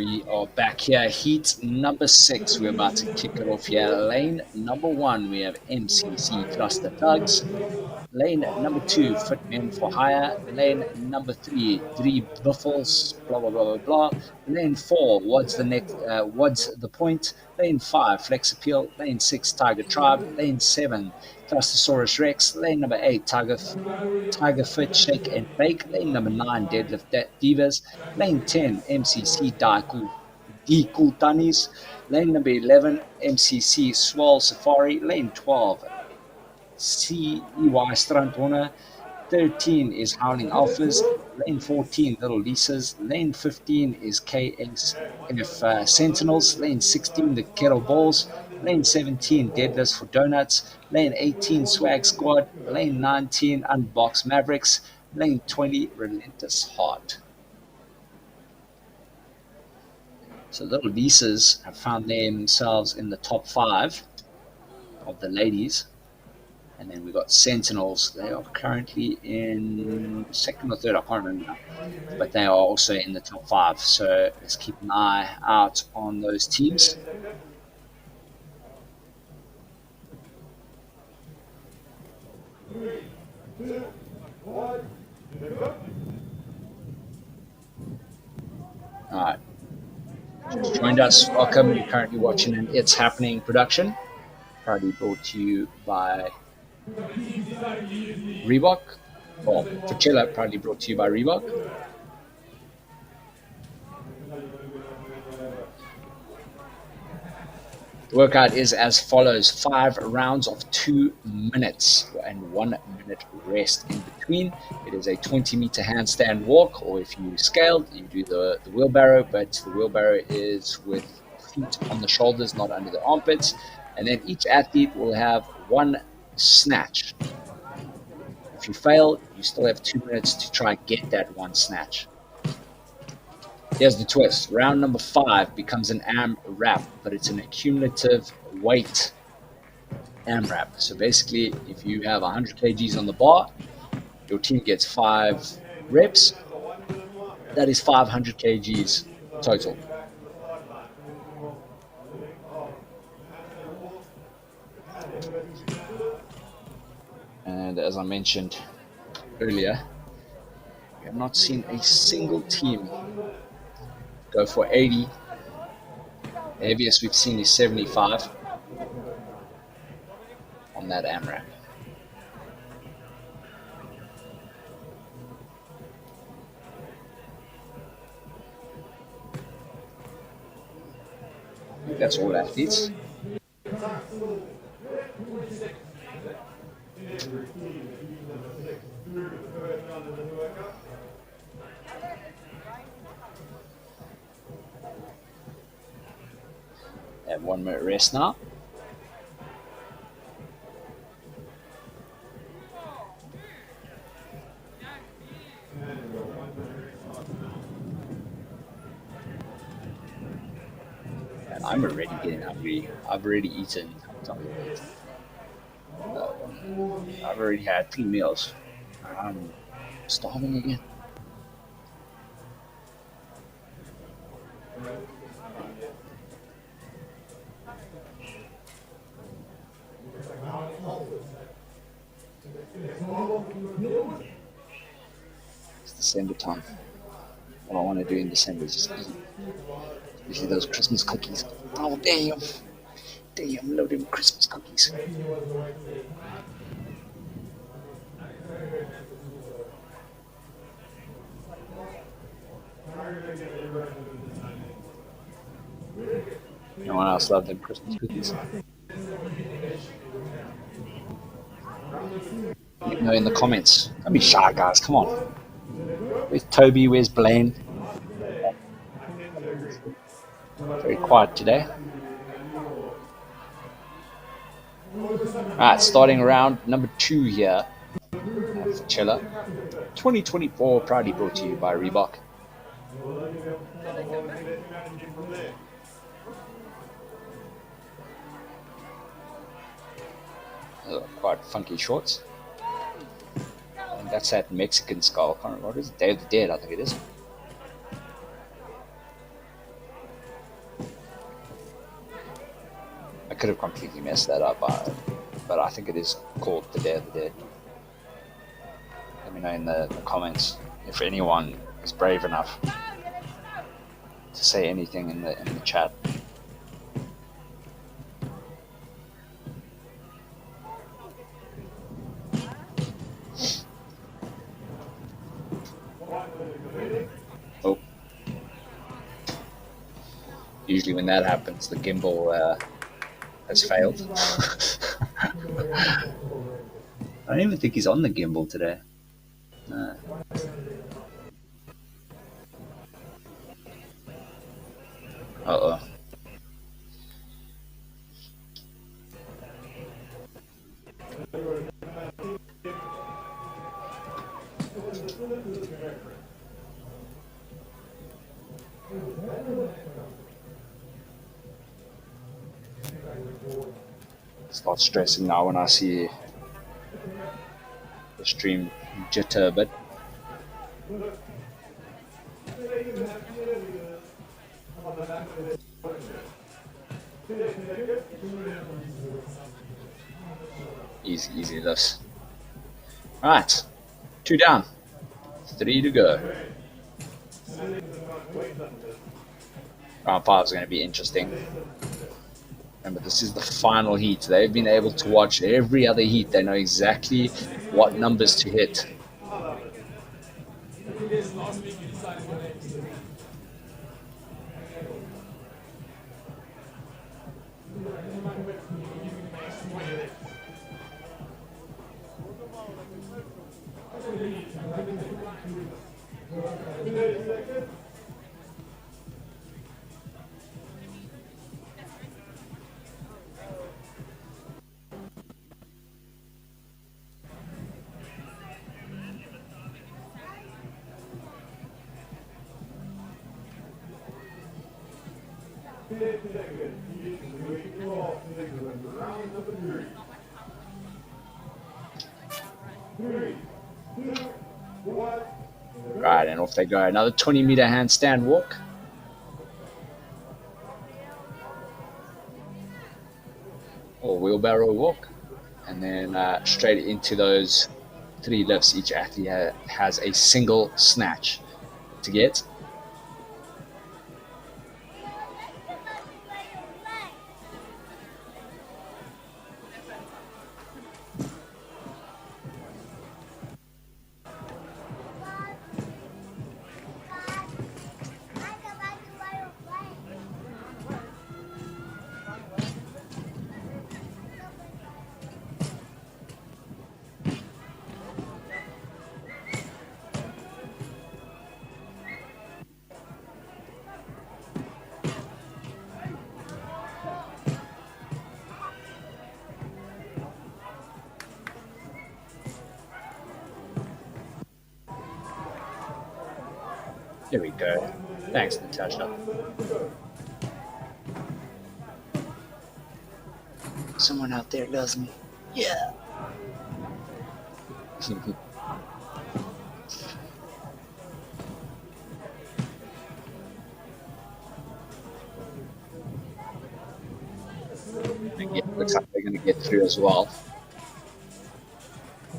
We are back here. Heat number 6. We're about to kick it off here. Lane number 1, we have MCC Cluster Thugs. Lane number 2, Fit Men for Hire. Lane number 3, Three Biffles, blah, blah, blah, blah, blah. Lane 4, What's the Point? Lane 5, Flex Appeal. Lane 6, Tiger Tribe. Lane 7, Clustersaurus Rex. Lane number 8, Tiger Fit Shake and Bake. Lane number 9, Deadlift Divas. Lane 10, MCC Dikultanis. Lane number 11, MCC Swall Safari. Lane 12, CEY Strandhorner. 13 is Howling Alphas. Lane 14, Little Lisas. Lane 15 is KSF Sentinels. Lane 16, the Kettle Balls. Lane 17, Deadlifts for Donuts. Lane 18, Swag Squad. Lane 19, Unbox Mavericks. Lane 20, Relentless Heart. So Little Lisas have found themselves in the top 5 of the ladies. And then we got Sentinels. They are currently in 2nd or 3rd, I can't remember now. But they are also in the top 5. So let's keep an eye out on those teams. All right. Just joined us. Welcome. You're currently watching an It's Happening production. Proudly brought to you by Reebok. Well, Fitchella, proudly brought to you by Reebok. The workout is as follows: 5 rounds of 2 minutes and 1 minute rest in between. It is a 20-meter handstand walk, or if you scaled, you do the wheelbarrow, but the wheelbarrow is with feet on the shoulders, not under the armpits. And then each athlete will have 1 snatch. If you fail, you still have 2 minutes to try and get that 1 snatch. Here's the twist. Round number 5 becomes an AMRAP, but it's an accumulative weight AMRAP. So basically, if you have 100 kgs on the bar, your team gets 5 reps. That is 500 kgs total. And as I mentioned earlier, we have not seen a single team go for 80. The heaviest we've seen is 75 on that AMRAP. I think that's all athletes. Have 1 minute rest now. And I'm already getting hungry. I've already eaten. I've already had 3 meals. I'm starving again. It's December time. What I want to do in December is just eat. Especially those Christmas cookies. Oh, damn. Damn, loaded Christmas cookies. No one else loved them Christmas cookies. Let me know in the comments. Don't be shy, guys. Come on. Where's Toby? Where's Blaine? Very quiet today. Alright, starting round number 2 here at Fitchella. 2024, proudly brought to you by Reebok. Quite funky shorts. And that's that Mexican skull. What is it? Day of the Dead, I think it is. could have completely messed that up, but I think it is called the Day of the Dead. Let me know in the comments if anyone is brave enough to say anything in the chat. Oh. Usually when that happens, the gimbal has failed. I don't even think he's on the gimbal today. No. Uh-oh. Start stressing now when I see the stream jitter a bit. Easy this. Right, 2 down, 3 to go. Round 5 is going to be interesting. Remember, this is the final heat. They've been able to watch every other heat. They know exactly what numbers to hit. Right, and off they go. Another 20-meter handstand walk. Or wheelbarrow walk. And then straight into those 3 lifts. Each athlete has a single snatch to get. There we go. Thanks, Natasha. Someone out there loves me. Yeah. Yeah, looks like they're going to get through as well.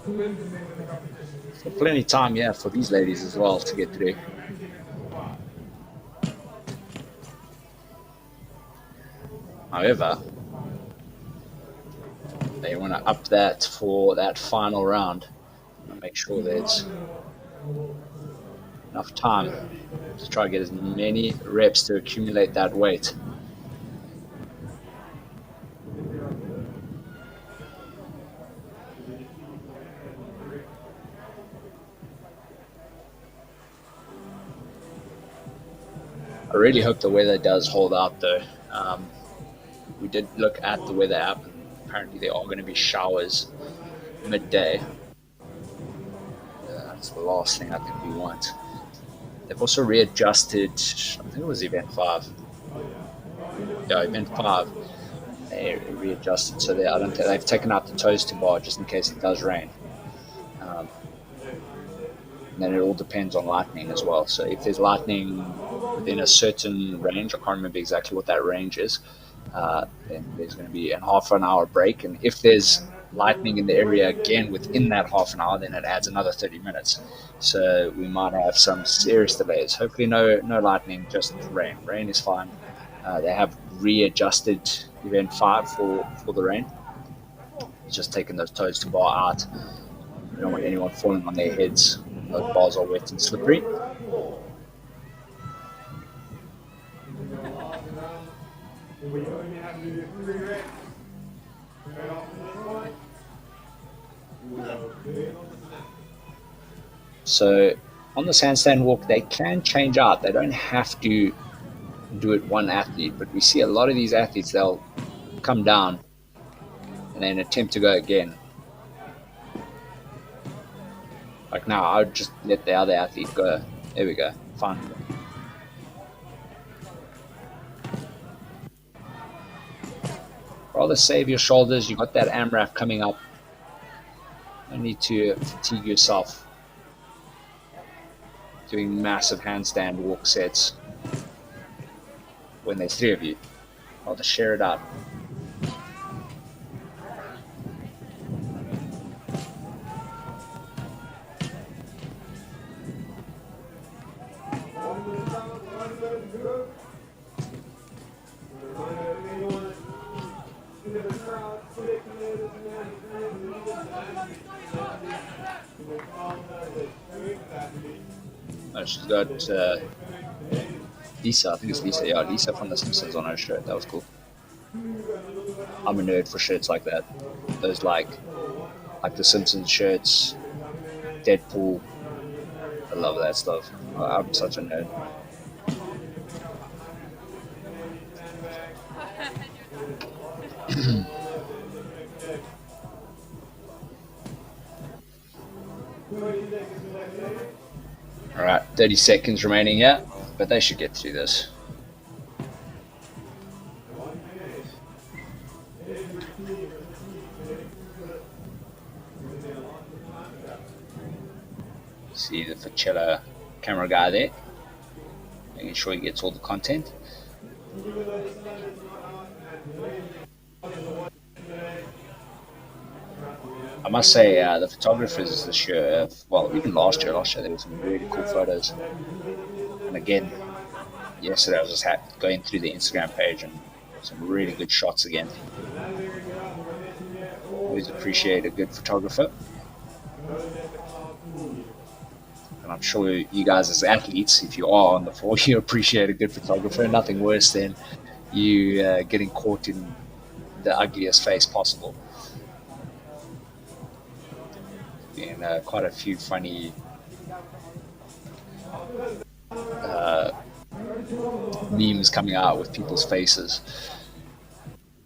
So plenty of time, yeah, for these ladies as well to get through. However, they want to up that for that final round and make sure there's enough time to try to get as many reps to accumulate that weight. I really hope the weather does hold out though. We did look at the weather app. Apparently there are going to be showers midday. That's the last thing I think we want. They've also readjusted, I think it was event 5. Yeah, event 5. They readjusted, so I don't think they've taken out the toaster bar just in case it does rain. And then it all depends on lightning as well. So if there's lightning within a certain range, I can't remember exactly what that range is, then there's going to be a half an hour break. And if there's lightning in the area again within that half an hour, then it adds another 30 minutes. So we might have some serious delays. Hopefully no lightning, just rain. Rain is fine. They have readjusted event 5 for the rain. It's just taking those toes to bar out. We don't want anyone falling on their heads. Those bars are wet and slippery. So on the sandstand walk, they can change out. They don't have to do it one athlete, but we see a lot of these athletes, they'll come down and then attempt to go again. Like now, I would just let the other athlete go. There we go. Fine. Rather save your shoulders. You got that AMRAP coming up. No need to fatigue yourself doing massive handstand walk sets when there's 3 of you. Rather share it out. Oh, she's got Lisa, I think it's Lisa, yeah, Lisa from The Simpsons on her shirt. That was cool. I'm a nerd for shirts like that. Those like The Simpsons shirts, Deadpool. I love that stuff. I'm such a nerd. Alright, 30 seconds remaining here, but they should get through this. See the Fitchella camera guy there, making sure he gets all the content. I must say, the photographers this year, well, even last year there were some really cool photos. And again, yesterday I was just going through the Instagram page and some really good shots again. Always appreciate a good photographer. And I'm sure you guys as athletes, if you are on the floor, you appreciate a good photographer. Nothing worse than you getting caught in the ugliest face possible. And quite a few funny memes coming out with people's faces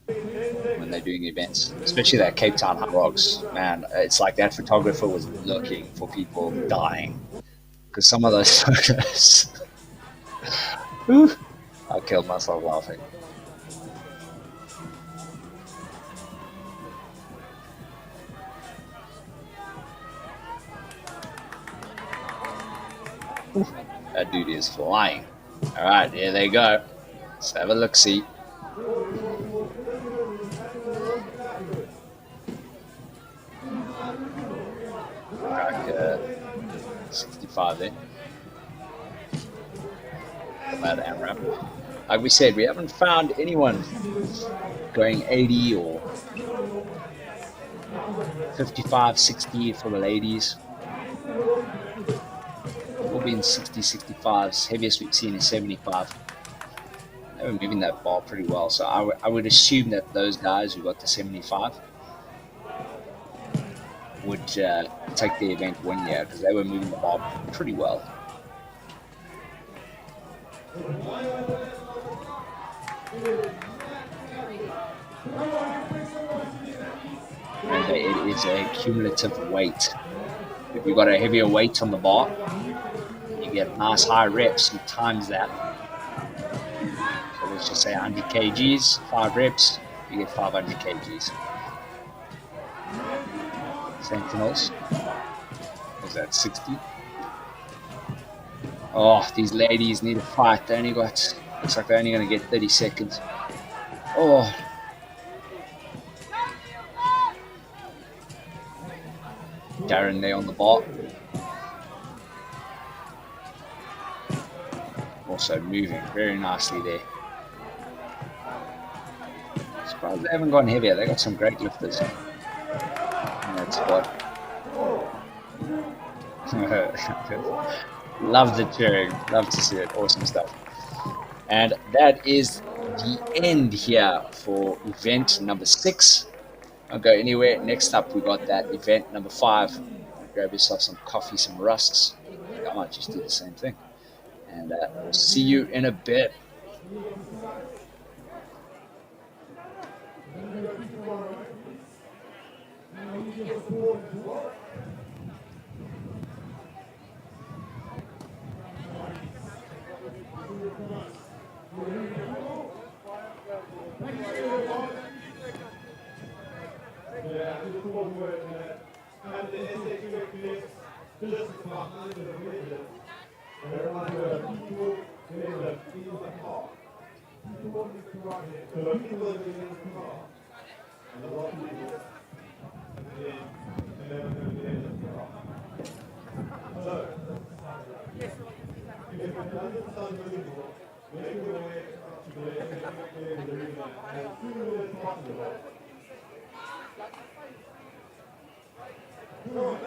when they're doing events, especially that Cape Town High Rocks. Man, it's like that photographer was looking for people dying because some of those photos I killed myself laughing. That dude is flying. Alright, here they go. Let's have a look-see. Like 65 there. That AMRAP. Like we said, we haven't found anyone going 80 or 55, 60 for the ladies. We'll be in 60, 65s. Heaviest we've seen is 75. They were moving that bar pretty well, so I would assume that those guys who got the 75 would take the event 1 year because they were moving the bar pretty well. Remember, it is a cumulative weight. If you've got a heavier weight on the bar, you get nice high reps, you times that. So let's just say 100 kgs, 5 reps, you get 500 kgs. Sentinels, was that 60? Oh, these ladies need a fight. They only got, looks like they're only going to get 30 seconds. Oh, Darren there on the ball. Also moving very nicely there. Surprised they haven't gone heavier. They got some great lifters in that squad. Love the cheering. Love to see it. Awesome stuff. And that is the end here for event number 6. Don't go anywhere. Next up, we got that event number 5. Grab yourself some coffee, some rusks. I might just do the same thing. And we'll see you in a bit. No,